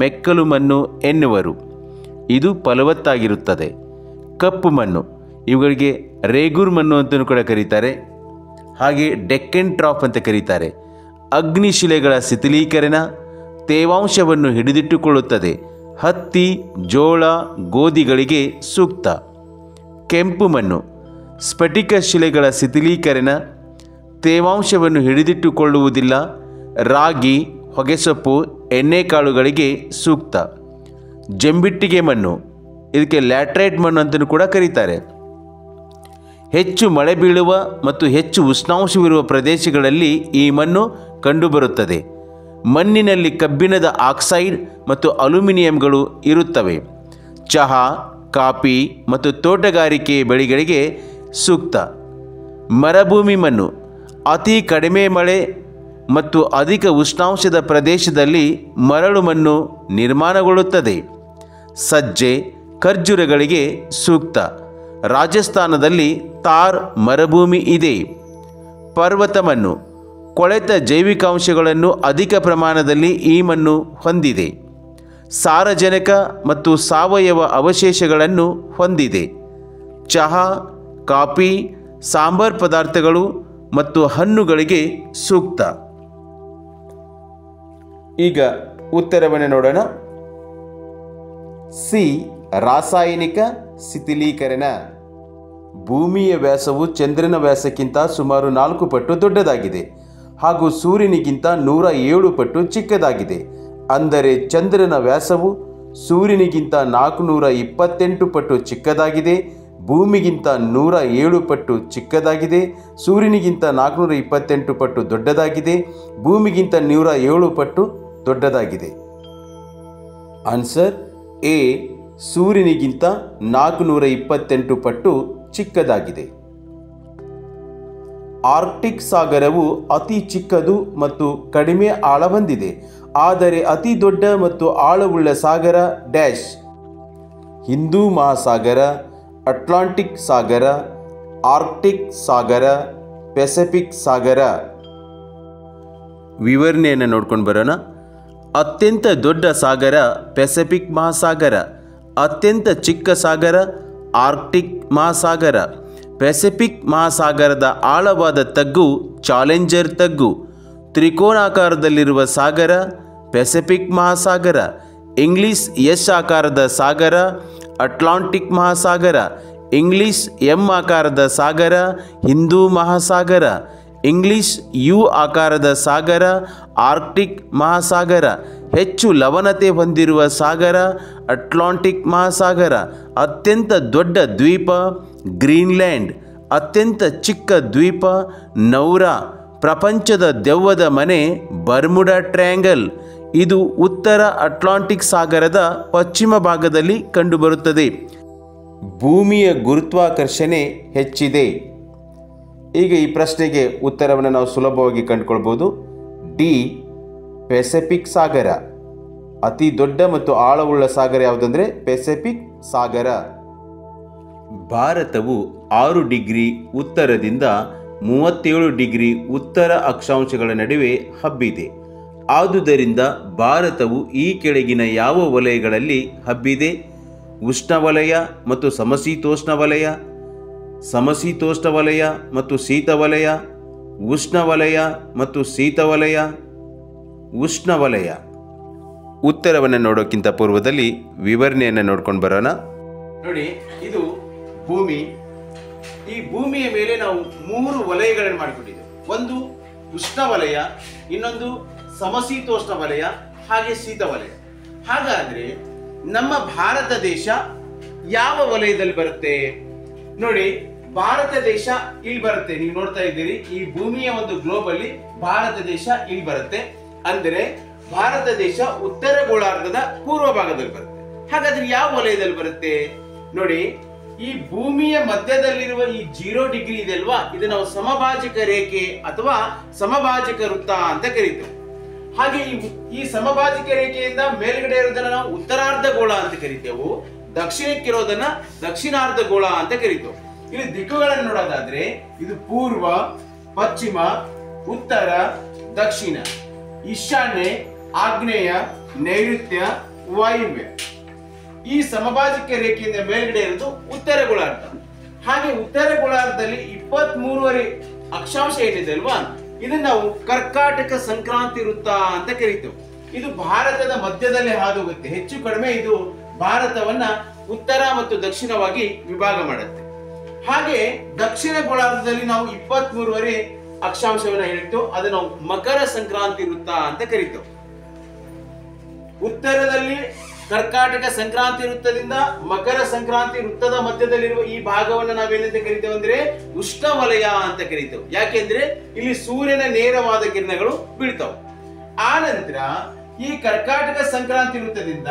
ಮೆಕ್ಕಲು ಮಣ್ಣು ಎನ್ನುವರು. ಇದು ಫಲವತ್ತಾಗಿರುತ್ತದೆ. ಕಪ್ಪು ಮಣ್ಣು, ಇವುಗಳಿಗೆ ರೇಗೂರ್ ಮಣ್ಣು ಅಂತಲೂ ಕೂಡ ಕರೀತಾರೆ. ಹಾಗೆ ಡೆಕ್ಕನ್ ಟ್ರಾಪ್ ಅಂತ ಕರೀತಾರೆ. ಅಗ್ನಿಶಿಲೆಗಳ ಶಿಥಿಲೀಕರಣ ತೇವಾಂಶವನ್ನು ಹಿಡಿದಿಟ್ಟುಕೊಳ್ಳುತ್ತದೆ. ಹತ್ತಿ, ಜೋಳ, ಗೋಧಿಗಳಿಗೆ ಸೂಕ್ತ. ಕೆಂಪು ಮಣ್ಣು ಸ್ಫಟಿಕ ಶಿಲೆಗಳ ಶಿಥಿಲೀಕರಣ ತೇವಾಂಶವನ್ನು ಹಿಡಿದಿಟ್ಟುಕೊಳ್ಳುವುದಿಲ್ಲ. ರಾಗಿ, ಹೊಗೆಸೊಪ್ಪು, ಎಣ್ಣೆಕಾಳುಗಳಿಗೆ ಸೂಕ್ತ. ಜಂಬಿಟ್ಟಿಗೆ ಮಣ್ಣು, ಇದಕ್ಕೆ ಲ್ಯಾಟ್ರೈಟ್ ಮಣ್ಣು ಅಂತಲೂ ಕೂಡ ಕರೀತಾರೆ. ಹೆಚ್ಚು ಮಳೆ ಬೀಳುವ ಮತ್ತು ಹೆಚ್ಚು ಉಷ್ಣಾಂಶವಿರುವ ಪ್ರದೇಶಗಳಲ್ಲಿ ಈ ಮಣ್ಣು ಕಂಡುಬರುತ್ತದೆ. ಮಣ್ಣಿನಲ್ಲಿ ಕಬ್ಬಿಣದ ಆಕ್ಸೈಡ್ ಮತ್ತು ಅಲ್ಯೂಮಿನಿಯಂಗಳು ಇರುತ್ತವೆ. ಚಹಾ, ಕಾಫಿ ಮತ್ತು ತೋಟಗಾರಿಕೆ ಬೆಳೆಗಳಿಗೆ ಸೂಕ್ತ. ಮರುಭೂಮಿ ಮಣ್ಣು ಅತಿ ಕಡಿಮೆ ಮಳೆ ಮತ್ತು ಅಧಿಕ ಉಷ್ಣಾಂಶದ ಪ್ರದೇಶದಲ್ಲಿ ಮರಳು ಮಣ್ಣು ನಿರ್ಮಾಣಗೊಳ್ಳುತ್ತದೆ. ಸಜ್ಜೆ, ಖರ್ಜೂರಗಳಿಗೆ ಸೂಕ್ತ. ರಾಜಸ್ಥಾನದಲ್ಲಿ ಥಾರ್ ಮರುಭೂಮಿ ಇದೆ. ಪರ್ವತ ಮಣ್ಣು ಕೊಳೆತ ಜೈವಿಕಾಂಶಗಳನ್ನು ಅಧಿಕ ಪ್ರಮಾಣದಲ್ಲಿ ಈ ಮಣ್ಣು ಹೊಂದಿದೆ. ಸಾರಜನಕ ಮತ್ತು ಸಾವಯವ ಅವಶೇಷಗಳನ್ನು ಹೊಂದಿದೆ. ಚಹಾ, ಕಾಫಿ, ಸಾಂಬಾರ್ ಪದಾರ್ಥಗಳು ಮತ್ತು ಹಣ್ಣುಗಳಿಗೆ ಸೂಕ್ತ. ಈಗ ಉತ್ತರವನ್ನು ನೋಡೋಣ. ಸಿ ರಾಸಾಯನಿಕ ಶಿಥಿಲೀಕರಣ. ಭೂಮಿಯ ವ್ಯಾಸವು ಚಂದ್ರನ ವ್ಯಾಸಕ್ಕಿಂತ ಸುಮಾರು 4 ಪಟ್ಟು ದೊಡ್ಡದಾಗಿದೆ ಹಾಗೂ ಸೂರ್ಯನಿಗಿಂತ 107 ಪಟ್ಟು ಚಿಕ್ಕದಾಗಿದೆ. ಅಂದರೆ ಚಂದ್ರನ ವ್ಯಾಸವು ಸೂರ್ಯನಿಗಿಂತ 428 ಪಟ್ಟು ಚಿಕ್ಕದಾಗಿದೆ, ಭೂಮಿಗಿಂತ 107 ಪಟ್ಟು ಚಿಕ್ಕದಾಗಿದೆ. ಸೂರ್ಯನಿಗಿಂತ 428 ಪಟ್ಟು ದೊಡ್ಡದಾಗಿದೆ, ಭೂಮಿಗಿಂತ 107 ಪಟ್ಟು ದೊಡ್ಡದಾಗಿದೆ. ಆನ್ಸರ್ ಎ ಸೂರ್ಯನಿಗಿಂತ 428 ಪಟ್ಟು ಚಿಕ್ಕದಾಗಿದೆ. ಆರ್ಕ್ಟಿಕ್ ಸಾಗರವು ಅತಿ ಚಿಕ್ಕದು ಮತ್ತು ಕಡಿಮೆ ಆಳ ಹೊಂದಿದೆ. ಆದರೆ ಅತಿ ದೊಡ್ಡ ಮತ್ತು ಆಳವುಳ್ಳ ಸಾಗರ ಡ್ಯಾಶ್. ಹಿಂದೂ ಮಹಾಸಾಗರ, ಅಟ್ಲಾಂಟಿಕ್ ಸಾಗರ, ಆರ್ಕ್ಟಿಕ್ ಸಾಗರ, ಪೆಸಿಫಿಕ್ ಸಾಗರ. ವಿವರಣೆಯನ್ನು ನೋಡ್ಕೊಂಡು ಬರೋಣ. ಅತ್ಯಂತ ದೊಡ್ಡ ಸಾಗರ ಪೆಸಿಫಿಕ್ ಮಹಾಸಾಗರ. ಅತ್ಯಂತ ಚಿಕ್ಕ ಸಾಗರ ಆರ್ಕ್ಟಿಕ್ ಮಹಾಸಾಗರ. ಪೆಸಿಫಿಕ್ ಮಹಾಸಾಗರದ ಆಳವಾದ ತಗ್ಗು ಚಾಲೆಂಜರ್ ತಗ್ಗು. ತ್ರಿಕೋನಾಕಾರದಲ್ಲಿರುವ ಸಾಗರ ಪೆಸಿಫಿಕ್ ಮಹಾಸಾಗರ. ಇಂಗ್ಲಿಷ್ ಎಸ್ ಆಕಾರದ ಸಾಗರ ಅಟ್ಲಾಂಟಿಕ್ ಮಹಾಸಾಗರ. ಇಂಗ್ಲಿಷ್ ಎಂ ಆಕಾರದ ಸಾಗರ ಹಿಂದೂ ಮಹಾಸಾಗರ. ಇಂಗ್ಲಿಷ್ ಯು ಆಕಾರದ ಸಾಗರ ಆರ್ಕ್ಟಿಕ್ ಮಹಾಸಾಗರ. ಹೆಚ್ಚು ಲವಣತೆ ಹೊಂದಿರುವ ಸಾಗರ ಅಟ್ಲಾಂಟಿಕ್ ಮಹಾಸಾಗರ. ಅತ್ಯಂತ ದೊಡ್ಡ ದ್ವೀಪ ಗ್ರೀನ್ಲ್ಯಾಂಡ್. ಅತ್ಯಂತ ಚಿಕ್ಕ ದ್ವೀಪ ನೌರಾ. ಪ್ರಪಂಚದ ದೆವ್ವದ ಮನೆ ಬರ್ಮುಡಾ ಟ್ರಯಾಂಗಲ್. ಇದು ಉತ್ತರ ಅಟ್ಲಾಂಟಿಕ್ ಸಾಗರದ ಪಶ್ಚಿಮ ಭಾಗದಲ್ಲಿ ಕಂಡುಬರುತ್ತದೆ. ಭೂಮಿಯ ಗುರುತ್ವಾಕರ್ಷಣೆ ಹೆಚ್ಚಿದೆ. ಈಗ ಈ ಪ್ರಶ್ನೆಗೆ ಉತ್ತರವನ್ನು ನಾವು ಸುಲಭವಾಗಿ ಕಂಡುಕೊಳ್ಬೋದು. ಡಿ, ಪೆಸಿಫಿಕ್ ಸಾಗರ. ಅತಿ ದೊಡ್ಡ ಮತ್ತು ಆಳವುಳ್ಳ ಸಾಗರ ಯಾವುದಂದರೆ ಪೆಸಿಫಿಕ್ ಸಾಗರ. ಭಾರತವು 6 ಡಿಗ್ರಿ ಉತ್ತರದಿಂದ 37 ಡಿಗ್ರಿ ಉತ್ತರ ಅಕ್ಷಾಂಶಗಳ ನಡುವೆ ಹಬ್ಬಿದೆ. ಆದುದರಿಂದ ಭಾರತವು ಈ ಕೆಳಗಿನ ಯಾವ ವಲಯಗಳಲ್ಲಿ ಹಬ್ಬಿದೆ? ಉಷ್ಣವಲಯ ಮತ್ತು ಸಮಶೀತೋಷ್ಣ ವಲಯ, ಸಮಶೀತೋಷ್ಣ ವಲಯ ಮತ್ತು ಶೀತವಲಯ, ಉಷ್ಣವಲಯ ಮತ್ತು ಶೀತವಲಯ, ಉಷ್ಣವಲಯ. ಉತ್ತರವನ್ನು ನೋಡೋಕ್ಕಿಂತ ಪೂರ್ವದಲ್ಲಿ ವಿವರಣೆಯನ್ನು ನೋಡ್ಕೊಂಡು ಬರೋಣ. ನೋಡಿ, ಇದು ಭೂಮಿ. ಈ ಭೂಮಿಯ ಮೇಲೆ ನಾವು 3 ವಲಯಗಳನ್ನು ಮಾಡಿಕೊಂಡಿದ್ದೇವೆ. ಒಂದು ಉಷ್ಣವಲಯ, ಇನ್ನೊಂದು ಸಮಶೀತೋಷ್ಣ ವಲಯ, ಹಾಗೆ ಶೀತ ವಲಯ. ಹಾಗಾದ್ರೆ ನಮ್ಮ ಭಾರತ ದೇಶ ಯಾವ ವಲಯದಲ್ಲಿ ಬರುತ್ತೆ? ನೋಡಿ, ಭಾರತ ದೇಶ ಇಲ್ಲಿ ಬರುತ್ತೆ. ನೀವು ನೋಡ್ತಾ ಇದ್ದೀರಿ, ಈ ಭೂಮಿಯ ಒಂದು ಗ್ಲೋಬ್ ಅಲ್ಲಿ ಭಾರತ ದೇಶ ಇಲ್ಲಿ ಬರುತ್ತೆ. ಅಂದರೆ ಭಾರತ ದೇಶ ಉತ್ತರ ಗೋಳಾರ್ಧದ ಪೂರ್ವ ಭಾಗದಲ್ಲಿ ಬರುತ್ತೆ. ಹಾಗಾದ್ರೆ ಯಾವ ವಲಯದಲ್ಲಿ ಬರುತ್ತೆ? ನೋಡಿ, ಈ ಭೂಮಿಯ ಮಧ್ಯದಲ್ಲಿರುವ ಈ 0 ಡಿಗ್ರಿ ಇದೆ ಅಲ್ವಾ, ಇದು ನಾವು ಸಮಭಾಜಕ ರೇಖೆ ಅಥವಾ ಸಮಭಾಜಕ ವೃತ್ತ ಅಂತ ಕರೀತೇವೆ. ಹಾಗೆ ಈ ಸಮಭಾಜಕ ರೇಖೆಯಿಂದ ಮೇಲ್ಗಡೆ ಇರೋದನ್ನ ನಾವು ಉತ್ತರಾರ್ಧ ಗೋಳ ಅಂತ ಕರಿತೇವೆ, ದಕ್ಷಿಣಕ್ಕಿರೋದನ್ನ ದಕ್ಷಿಣಾರ್ಧ ಗೋಳ ಅಂತ ಕರಿತೇವೆ. ಇಲ್ಲಿ ದಿಕ್ಕುಗಳನ್ನು ನೋಡೋದಾದ್ರೆ ಇದು ಪೂರ್ವ, ಪಶ್ಚಿಮ, ಉತ್ತರ, ದಕ್ಷಿಣ, ಈಶಾನ್ಯ, ಆಗ್ನೇಯ, ನೈಋತ್ಯ, ವಾಯುವ್ಯ. ಈ ಸಮಭಾಜಕ ರೇಖೆಯಿಂದ ಮೇಲ್ಗಡೆ ಇರೋದು ಉತ್ತರ ಗೋಳಾರ್ಧ. ಹಾಗೆ ಉತ್ತರ ಗೋಳಾರ್ಧದಲ್ಲಿ 23.5 ಅಕ್ಷಾಂಶ ಏನಿದೆ ಅಲ್ವಾ, ಇದನ್ನ ನಾವು ಕರ್ಕಾಟಕ ಸಂಕ್ರಾಂತಿ ವೃತ್ತ ಅಂತ ಕರಿತೇವೆ. ಇದು ಭಾರತದ ಮಧ್ಯದಲ್ಲಿ ಹಾದು ಹೋಗುತ್ತೆ. ಹೆಚ್ಚು ಕಡಿಮೆ ಇದು ಭಾರತವನ್ನ ಉತ್ತರ ಮತ್ತು ದಕ್ಷಿಣವಾಗಿ ವಿಭಾಗ ಮಾಡುತ್ತೆ. ಹಾಗೆ ದಕ್ಷಿಣ ಗೋಳಾರ್ಧದಲ್ಲಿ ನಾವು 23.5 ಅಕ್ಷಾಂಶವನ್ನ ಹೇಳ್ತೇವೆ. ಅದನ್ನು ನಾವು ಮಕರ ಸಂಕ್ರಾಂತಿ ವೃತ್ತ ಅಂತ ಕರಿತೇವೆ. ಉತ್ತರದಲ್ಲಿ ಕರ್ಕಾಟಕ ಸಂಕ್ರಾಂತಿ ವೃತ್ತದಿಂದ ಮಕರ ಸಂಕ್ರಾಂತಿ ವೃತ್ತದ ಮಧ್ಯದಲ್ಲಿರುವ ಈ ಭಾಗವನ್ನು ನಾವೇನಂತ ಕರಿತೇವೆ ಅಂದ್ರೆ ಉಷ್ಣವಲಯ ಅಂತ ಕರಿತೇವೆ. ಯಾಕೆಂದ್ರೆ ಇಲ್ಲಿ ಸೂರ್ಯನ ನೇರವಾದ ಕಿರಣಗಳು ಬೀಳ್ತಾವೆ. ಆ ನಂತರ ಈ ಕರ್ಕಾಟಕ ಸಂಕ್ರಾಂತಿ ವೃತ್ತದಿಂದ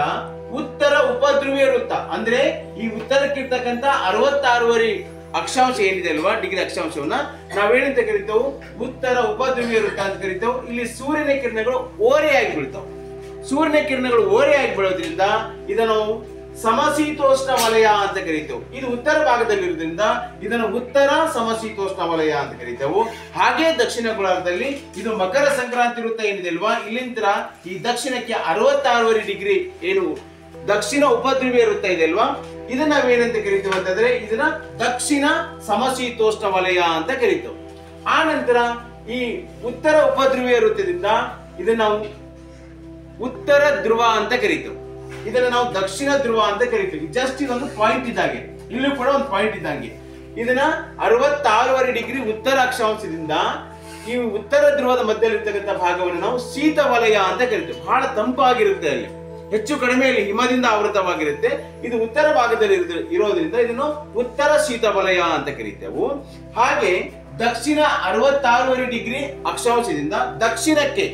ಉತ್ತರ ಉಪಧ್ರುವೀಯ ವೃತ್ತ, ಅಂದ್ರೆ ಈ ಉತ್ತರಕ್ಕಿರ್ತಕ್ಕಂಥ 66.5 ಅಕ್ಷಾಂಶ ಏನಿದೆ ಅಲ್ವಾ, ಡಿಗ್ರಿ ಅಕ್ಷಾಂಶವನ್ನ ನಾವೇನಂತ ಕರಿತೇವೆ? ಉತ್ತರ ಉಪಧ್ರುವೀಯ ವೃತ್ತ ಅಂತ ಕರಿತೇವೆ. ಇಲ್ಲಿ ಸೂರ್ಯನ ಕಿರಣಗಳು ಓರೆಯಾಗಿ ಬೀಳ್ತಾವೆ. ಸೂರ್ಯನ ಕಿರಣಗಳು ಓರೆಯಾಗಿ ಬೀಳೋದ್ರಿಂದ ಇದನ್ನು ಸಮಶೀತೋಷ್ಣ ವಲಯ ಅಂತ ಕರಿತೇವೆ. ಇದು ಉತ್ತರ ಭಾಗದಲ್ಲಿರೋದ್ರಿಂದ ಇದನ್ನು ಉತ್ತರ ಸಮಶೀತೋಷ್ಣ ವಲಯ ಅಂತ ಕರಿತೇವೆ. ಹಾಗೆ ದಕ್ಷಿಣ ಗೋಳಾರ್ಧದಲ್ಲಿ ಇದು ಮಕರ ಸಂಕ್ರಾಂತಿ ವೃತ್ತ ಏನಿದೆ ಅಲ್ವಾ, ಇಲ್ಲಿಂದ ಈ ದಕ್ಷಿಣಕ್ಕೆ 66.5 ಡಿಗ್ರಿ ಏನು ದಕ್ಷಿಣ ಉಪಧ್ರುವೀಯ ವೃತ್ತ ಇದೆ ಅಲ್ವಾ, ಇದನ್ನ ನಾವೇನಂತ ಕರಿತೇವೆ ಅಂತಂದ್ರೆ ಇದನ್ನ ದಕ್ಷಿಣ ಸಮಶೀತೋಷ್ಣ ವಲಯ ಅಂತ ಕರಿತೇವೆ. ಆ ನಂತರ ಈ ಉತ್ತರ ಉಪಧ್ರುವೀಯ ವೃತ್ತದಿಂದ ಇದನ್ನ ನಾವು ಉತ್ತರ ಧ್ರುವ ಅಂತ ಕರಿತೇವೆ. ಇದನ್ನ ನಾವು ದಕ್ಷಿಣ ಧ್ರುವ ಅಂತ ಕರಿತೀವಿ. ಜಸ್ಟ್ ಇದೊಂದು ಪಾಯಿಂಟ್ ಇದ್ದಾಗೆ, ಇಲ್ಲೂ ಕೂಡ ಒಂದು ಪಾಯಿಂಟ್ ಇದ್ದಂಗೆ. ಇದನ್ನ 66.5 ಡಿಗ್ರಿ ಉತ್ತರ ಅಕ್ಷಾಂಶದಿಂದ ಈ ಉತ್ತರ ಧ್ರುವದ ಮಧ್ಯದಲ್ಲಿರ್ತಕ್ಕಂಥ ಭಾಗವನ್ನು ನಾವು ಶೀತ ವಲಯ ಅಂತ ಕರಿತೇವೆ. ಬಹಳ ತಂಪಾಗಿರುತ್ತೆ, ಅಲ್ಲಿ ಹೆಚ್ಚು ಕಡಿಮೆ ಇಲ್ಲಿ ಹಿಮದಿಂದ ಆವೃತವಾಗಿರುತ್ತೆ. ಇದು ಉತ್ತರ ಭಾಗದಲ್ಲಿ ಇರೋದ್ರಿಂದ ಇದನ್ನು ಉತ್ತರ ಶೀತ ವಲಯ ಅಂತ ಕರಿತೇವೆ. ಹಾಗೆ ದಕ್ಷಿಣ 66.5 ಡಿಗ್ರಿ ಅಕ್ಷಾಂಶದಿಂದ ದಕ್ಷಿಣಕ್ಕೆ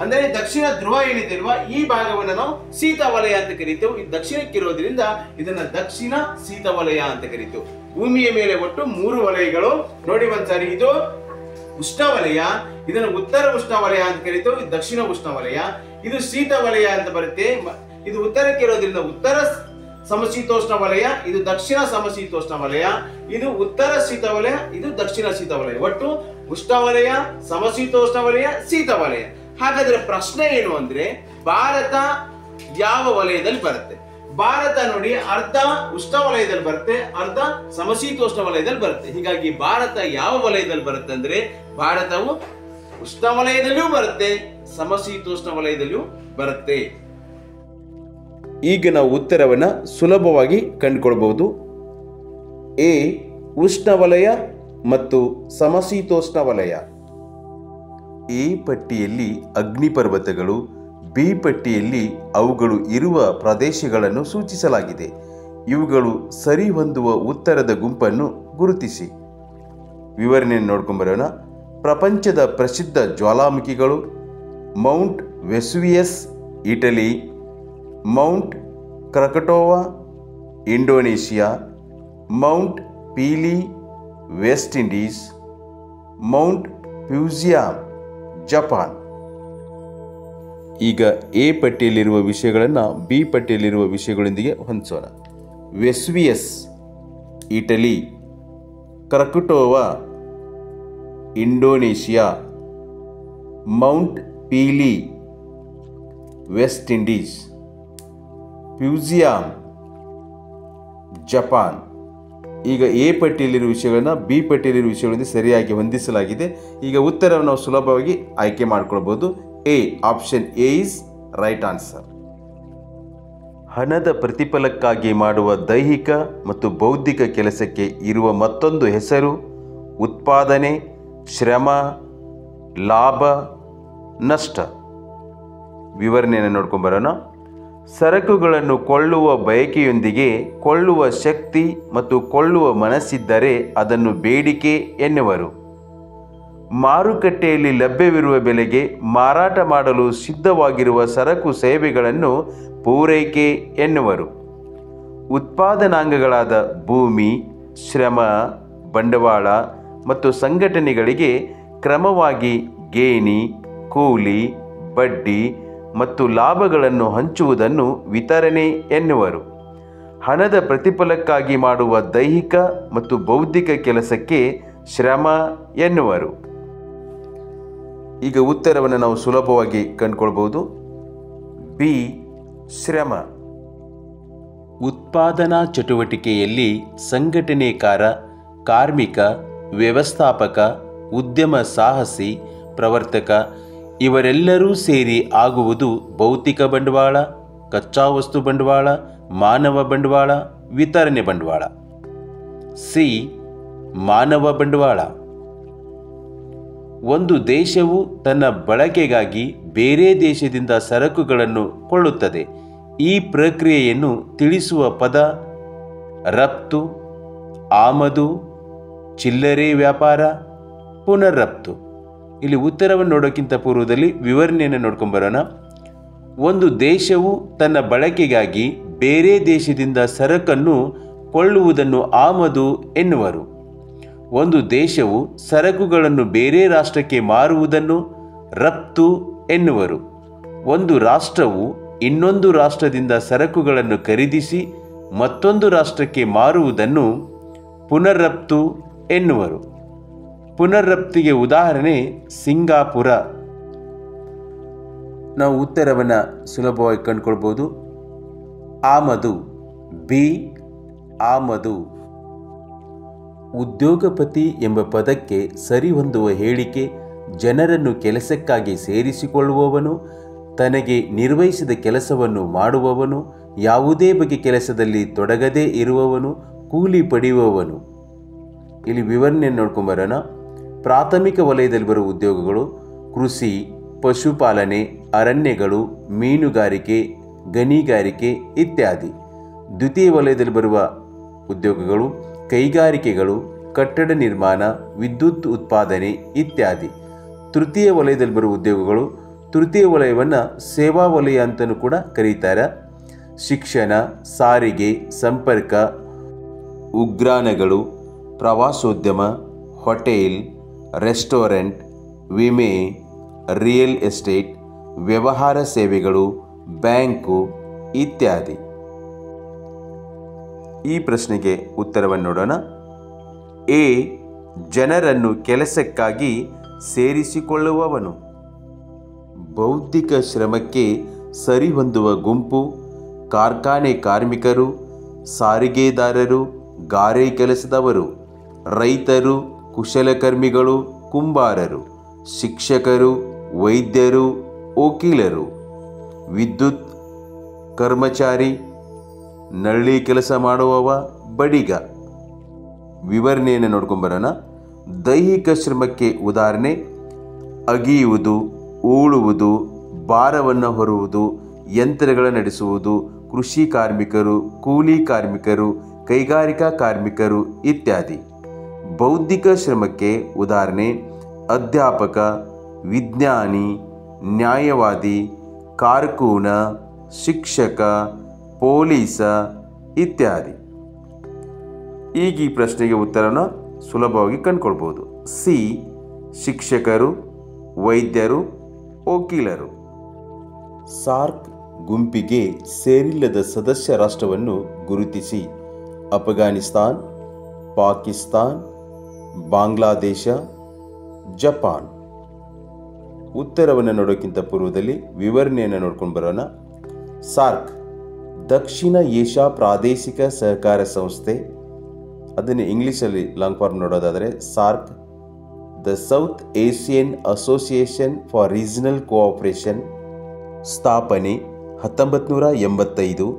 ಅಂದ್ರೆ ದಕ್ಷಿಣ ಧ್ರುವ ಏನಿದೆ ಅಲ್ವಾ, ಈ ಭಾಗವನ್ನು ನಾವು ಶೀತ ವಲಯ ಅಂತ ಕರಿತೇವೆ. ಇದು ದಕ್ಷಿಣಕ್ಕಿರೋದ್ರಿಂದ ಇದನ್ನ ದಕ್ಷಿಣ ಶೀತ ವಲಯ ಅಂತ ಕರಿತೇವೆ. ಭೂಮಿಯ ಮೇಲೆ ಒಟ್ಟು 3 ವಲಯಗಳು ನೋಡಿ ಒಂದ್ಸಾರಿ. ಇದು ಉಷ್ಣವಲಯ, ಇದನ್ನು ಉತ್ತರ ಉಷ್ಣವಲಯ ಅಂತ ಕರಿತೇವೆ. ಇದು ದಕ್ಷಿಣ ಉಷ್ಣವಲಯ. ಇದು ಶೀತ ವಲಯ ಅಂತ ಬರುತ್ತೆ. ಇದು ಉತ್ತರಕ್ಕೆ ಇರೋದ್ರಿಂದ ಉತ್ತರ ಸಮಶೀತೋಷ್ಣ ವಲಯ, ಇದು ದಕ್ಷಿಣ ಸಮಶೀತೋಷ್ಣ ವಲಯ, ಇದು ಉತ್ತರ ಶೀತ ವಲಯ, ಇದು ದಕ್ಷಿಣ ಶೀತ ವಲಯ. ಒಟ್ಟು ಉಷ್ಣವಲಯ, ಸಮಶೀತೋಷ್ಣ ವಲಯ, ಶೀತ ವಲಯ. ಹಾಗಾದ್ರೆ ಪ್ರಶ್ನೆ ಏನು ಅಂದ್ರೆ ಭಾರತ ಯಾವ ವಲಯದಲ್ಲಿ ಬರುತ್ತೆ? ಭಾರತ ನೋಡಿ ಅರ್ಧ ಉಷ್ಣ ವಲಯದಲ್ಲಿ ಬರುತ್ತೆ, ಅರ್ಧ ಸಮಶೀತೋಷ್ಣ ವಲಯದಲ್ಲಿ ಬರುತ್ತೆ. ಹೀಗಾಗಿ ಭಾರತ ಯಾವ ವಲಯದಲ್ಲಿ ಬರುತ್ತೆ ಅಂದ್ರೆ ಭಾರತವು ಉಷ್ಣ ವಲಯದಲ್ಲಿಯೂ ಬರುತ್ತೆ, ಸಮಶೀತೋಷ್ಣ ವಲಯದಲ್ಲಿಯೂ ಬರುತ್ತೆ. ಈಗ ನಾವು ಉತ್ತರವನ್ನ ಸುಲಭವಾಗಿ ಕಂಡುಕೊಳ್ಬಹುದು. ಎ ಉಷ್ಣವಲಯ ಮತ್ತು ಸಮಶೀತೋಷ್ಣ ವಲಯ. ಎ ಪಟ್ಟಿಯಲ್ಲಿ ಅಗ್ನಿಪರ್ವತಗಳು, ಬಿ ಪಟ್ಟಿಯಲ್ಲಿ ಅವುಗಳು ಇರುವ ಪ್ರದೇಶಗಳನ್ನು ಸೂಚಿಸಲಾಗಿದೆ. ಇವುಗಳು ಸರಿಹೊಂದುವ ಉತ್ತರದ ಗುಂಪನ್ನು ಗುರುತಿಸಿ. ವಿವರಣೆಯನ್ನು ನೋಡ್ಕೊಂಬರೋಣ. ಪ್ರಪಂಚದ ಪ್ರಸಿದ್ಧ ಜ್ವಾಲಾಮುಖಿಗಳು Mount Vesuvius Italy, Mount Krakatoa Indonesia, Mount Pelee West Indies, Mount Fujiyama Japan. ಈಗ ಎ ಪಟ್ಟಿಯಲ್ಲಿರುವ ವಿಷಯಗಳನ್ನು ಬಿ ಪಟ್ಟಿಯಲ್ಲಿರುವ ವಿಷಯಗಳೊಂದಿಗೆ ಹೊಂದಿಸೋಣ. Vesuvius Italy, Krakatoa Indonesia, Mount Pelee West Indies, Fujiyama Japan. ಈಗ ಎ ಪಟ್ಟಿಯಲ್ಲಿರುವ ವಿಷಯಗಳನ್ನು ಬಿ ಪಟ್ಟಿಯಲ್ಲಿರುವ ವಿಷಯಗಳೊಂದಿಗೆ ಸರಿಯಾಗಿ ಹೊಂದಿಸಲಾಗಿದೆ. ಈಗ ಉತ್ತರವನ್ನು ನಾವು ಸುಲಭವಾಗಿ ಆಯ್ಕೆ ಮಾಡಿಕೊಳ್ಬೋದು. A, option A is right answer. ಹಣದ ಪ್ರತಿಫಲಕ್ಕಾಗಿ ಮಾಡುವ ದೈಹಿಕ ಮತ್ತು ಬೌದ್ಧಿಕ ಕೆಲಸಕ್ಕೆ ಇರುವ ಮತ್ತೊಂದು ಹೆಸರು ಉತ್ಪಾದನೆ, ಶ್ರಮ, ಲಾಭ, ನಷ್ಟ. ವಿವರಣೆಯನ್ನು ನೋಡ್ಕೊಂಬರೋಣ. ಸರಕುಗಳನ್ನು ಕೊಳ್ಳುವ ಬಯಕೆಯೊಂದಿಗೆ ಕೊಳ್ಳುವ ಶಕ್ತಿ ಮತ್ತು ಕೊಳ್ಳುವ ಮನಸ್ಸಿದ್ದರೆ ಅದನ್ನು ಬೇಡಿಕೆ ಎನ್ನುವರು. ಮಾರುಕಟ್ಟೆಯಲ್ಲಿ ಲಭ್ಯವಿರುವ ಬೆಲೆಗೆ ಮಾರಾಟ ಮಾಡಲು ಸಿದ್ಧವಾಗಿರುವ ಸರಕು ಸೇವೆಗಳನ್ನು ಪೂರೈಕೆ ಎನ್ನುವರು. ಉತ್ಪಾದನಾಂಗಗಳಾದ ಭೂಮಿ, ಶ್ರಮ, ಬಂಡವಾಳ ಮತ್ತು ಸಂಘಟನೆಗಳಿಗೆ ಕ್ರಮವಾಗಿ ಗೇಣಿ, ಕೂಲಿ, ಬಡ್ಡಿ ಮತ್ತು ಲಾಭಗಳನ್ನು ಹಂಚುವುದನ್ನು ವಿತರಣೆ ಎನ್ನುವರು. ಹಣದ ಪ್ರತಿಫಲಕ್ಕಾಗಿ ಮಾಡುವ ದೈಹಿಕ ಮತ್ತು ಬೌದ್ಧಿಕ ಕೆಲಸಕ್ಕೆ ಶ್ರಮ ಎನ್ನುವರು. ಈಗ ಉತ್ತರವನ್ನು ನಾವು ಸುಲಭವಾಗಿ ಕಂಡುಕೊಳ್ಬೋದು. ಬಿ, ಶ್ರಮ. ಉತ್ಪಾದನಾ ಚಟುವಟಿಕೆಯಲ್ಲಿ ಸಂಘಟನೆಕಾರ, ಕಾರ್ಮಿಕ, ವ್ಯವಸ್ಥಾಪಕ, ಉದ್ಯಮ ಸಾಹಸಿ, ಪ್ರವರ್ತಕ ಇವರೆಲ್ಲರೂ ಸೇರಿ ಆಗುವುದು ಭೌತಿಕ ಬಂಡವಾಳ, ಕಚ್ಚಾ ವಸ್ತು ಬಂಡವಾಳ, ಮಾನವ ಬಂಡವಾಳ, ವಿತರಣೆ ಬಂಡವಾಳ. ಸಿ, ಮಾನವ ಬಂಡವಾಳ. ಒಂದು ದೇಶವು ತನ್ನ ಬಳಕೆಗಾಗಿ ಬೇರೆ ದೇಶದಿಂದ ಸರಕುಗಳನ್ನು ಕೊಳ್ಳುತ್ತದೆ. ಈ ಪ್ರಕ್ರಿಯೆಯನ್ನು ತಿಳಿಸುವ ಪದ ರಫ್ತು, ಆಮದು, ಚಿಲ್ಲರೆ ವ್ಯಾಪಾರ, ಪುನರ್ರಫ್ತು. ಇಲ್ಲಿ ಉತ್ತರವನ್ನು ನೋಡೋಕ್ಕಿಂತ ಪೂರ್ವದಲ್ಲಿ ವಿವರಣೆಯನ್ನು ನೋಡ್ಕೊಂಬರೋಣ. ಒಂದು ದೇಶವು ತನ್ನ ಬಳಕೆಗಾಗಿ ಬೇರೆ ದೇಶದಿಂದ ಸರಕನ್ನು ಕೊಳ್ಳುವುದನ್ನು ಆಮದು ಎನ್ನುವರು. ಒಂದು ದೇಶವು ಸರಕುಗಳನ್ನು ಬೇರೆ ರಾಷ್ಟ್ರಕ್ಕೆ ಮಾರುವುದನ್ನು ರಫ್ತು ಎನ್ನುವರು. ಒಂದು ರಾಷ್ಟ್ರವು ಇನ್ನೊಂದು ರಾಷ್ಟ್ರದಿಂದ ಸರಕುಗಳನ್ನು ಖರೀದಿಸಿ ಮತ್ತೊಂದು ರಾಷ್ಟ್ರಕ್ಕೆ ಮಾರುವುದನ್ನು ಪುನರ್ರಫ್ತು ಎನ್ನುವರು. ಪುನರ್ರಫ್ತಿಗೆ ಉದಾಹರಣೆ ಸಿಂಗಾಪುರ. ನಾವು ಉತ್ತರವನ್ನು ಸುಲಭವಾಗಿ ಕಂಡುಕೊಳ್ಬೋದು. ಆಮದು. ಬಿ, ಆಮದು. ಉದ್ಯೋಗಪತಿ ಎಂಬ ಪದಕ್ಕೆ ಸರಿಹೊಂದುವ ಹೇಳಿಕೆ ಜನರನ್ನು ಕೆಲಸಕ್ಕಾಗಿ ಸೇರಿಸಿಕೊಳ್ಳುವವನು, ತನಗೆ ನಿರ್ವಹಿಸಿದ ಕೆಲಸವನ್ನು ಮಾಡುವವನು, ಯಾವುದೇ ಬಗೆಯ ಕೆಲಸದಲ್ಲಿ ತೊಡಗದೇ ಇರುವವನು, ಕೂಲಿ ಪಡೆಯುವವನು. ಇಲ್ಲಿ ವಿವರಣೆಯನ್ನು ನೋಡ್ಕೊಂಬರೋಣ. ಪ್ರಾಥಮಿಕ ವಲಯದಲ್ಲಿ ಬರುವ ಉದ್ಯೋಗಗಳು ಕೃಷಿ, ಪಶುಪಾಲನೆ, ಅರಣ್ಯಗಳು, ಮೀನುಗಾರಿಕೆ, ಗಣಿಗಾರಿಕೆ ಇತ್ಯಾದಿ. ದ್ವಿತೀಯ ವಲಯದಲ್ಲಿ ಬರುವ ಉದ್ಯೋಗಗಳು ಕೈಗಾರಿಕೆಗಳು, ಕಟ್ಟಡ ನಿರ್ಮಾಣ, ವಿದ್ಯುತ್ ಉತ್ಪಾದನೆ ಇತ್ಯಾದಿ. ತೃತೀಯ ವಲಯದಲ್ಲಿ ಬರುವ ಉದ್ಯೋಗಗಳು, ತೃತೀಯ ವಲಯವನ್ನು ಸೇವಾ ವಲಯ ಅಂತಲೂ ಕೂಡ ಕರೀತಾರೆ. ಶಿಕ್ಷಣ, ಸಾರಿಗೆ, ಸಂಪರ್ಕ, ಉಗ್ರಾಣಗಳು, ಪ್ರವಾಸೋದ್ಯಮ, ಹೋಟೆಲ್, ರೆಸ್ಟೋರೆಂಟ್, ವಿಮೆ, ರಿಯಲ್ ಎಸ್ಟೇಟ್, ವ್ಯವಹಾರ ಸೇವೆಗಳು, ಬ್ಯಾಂಕು ಇತ್ಯಾದಿ. ಈ ಪ್ರಶ್ನೆಗೆ ಉತ್ತರವನ್ನು ನೋಡೋಣ. ಎ, ಜನರನ್ನು ಕೆಲಸಕ್ಕಾಗಿ ಸೇರಿಸಿಕೊಳ್ಳುವವನು. ಬೌದ್ಧಿಕ ಶ್ರಮಕ್ಕೆ ಸರಿಹೊಂದುವ ಗುಂಪು ಕಾರ್ಖಾನೆ ಕಾರ್ಮಿಕರು, ಸಾರಿಗೆದಾರರು, ಗಾರೆ ಕೆಲಸದವರು, ರೈತರು, ಕುಶಲಕರ್ಮಿಗಳು, ಕುಂಬಾರರು, ಶಿಕ್ಷಕರು, ವೈದ್ಯರು, ವಕೀಲರು, ವಿದ್ಯುತ್ ಕರ್ಮಚಾರಿ, ನಳ್ಳಿ ಕೆಲಸ ಮಾಡುವವ, ಬಡಿಗ. ವಿವರಣೆಯನ್ನು ನೋಡ್ಕೊಂಬರೋಣ. ದೈಹಿಕ ಶ್ರಮಕ್ಕೆ ಉದಾಹರಣೆ ಅಗಿಯುವುದು, ಊಳುವುದು, ಭಾರವನ್ನು ಹೊರುವುದು, ಯಂತ್ರಗಳ ನಡೆಸುವುದು, ಕೃಷಿ ಕಾರ್ಮಿಕರು, ಕೂಲಿ ಕಾರ್ಮಿಕರು, ಕೈಗಾರಿಕಾ ಕಾರ್ಮಿಕರು ಇತ್ಯಾದಿ. ಬೌದ್ಧಿಕ ಶ್ರಮಕ್ಕೆ ಉದಾಹರಣೆ ಅಧ್ಯಾಪಕ, ವಿಜ್ಞಾನಿ, ನ್ಯಾಯವಾದಿ, ಕಾರ್ಕೂನ, ಶಿಕ್ಷಕ, ಪೊಲೀಸ ಇತ್ಯಾದಿ. ಈಗ ಈ ಪ್ರಶ್ನೆಗೆ ಉತ್ತರನ ಸುಲಭವಾಗಿ ಕಂಡುಕೊಳ್ಬೋದು. ಸಿ ಶಿಕ್ಷಕರು, ವೈದ್ಯರು, ವಕೀಲರು. ಸಾರ್ಕ್ ಗುಂಪಿಗೆ ಸೇರಿಲ್ಲದ ಸದಸ್ಯ ರಾಷ್ಟ್ರವನ್ನು ಗುರುತಿಸಿ. ಅಫ್ಘಾನಿಸ್ತಾನ್, ಪಾಕಿಸ್ತಾನ್, ಬಾಂಗ್ಲಾದೇಶ, ಜಪಾನ್. ಉತ್ತರವನ್ನು ನೋಡೋಕ್ಕಿಂತ ಪೂರ್ವದಲ್ಲಿ ವಿವರಣೆಯನ್ನು ನೋಡ್ಕೊಂಡು ಬರೋಣ. ಸಾರ್ಕ್ ದಕ್ಷಿಣ ಏಷ್ಯಾ ಪ್ರಾದೇಶಿಕ ಸಹಕಾರ ಸಂಸ್ಥೆ. ಅದನ್ನು ಇಂಗ್ಲೀಷಲ್ಲಿ ಲಾಂಗ್ ಫಾರ್ಮ್ ನೋಡೋದಾದರೆ SAARC, the south Asian association for regional cooperation. ಸ್ಥಾಪನೆ 1985.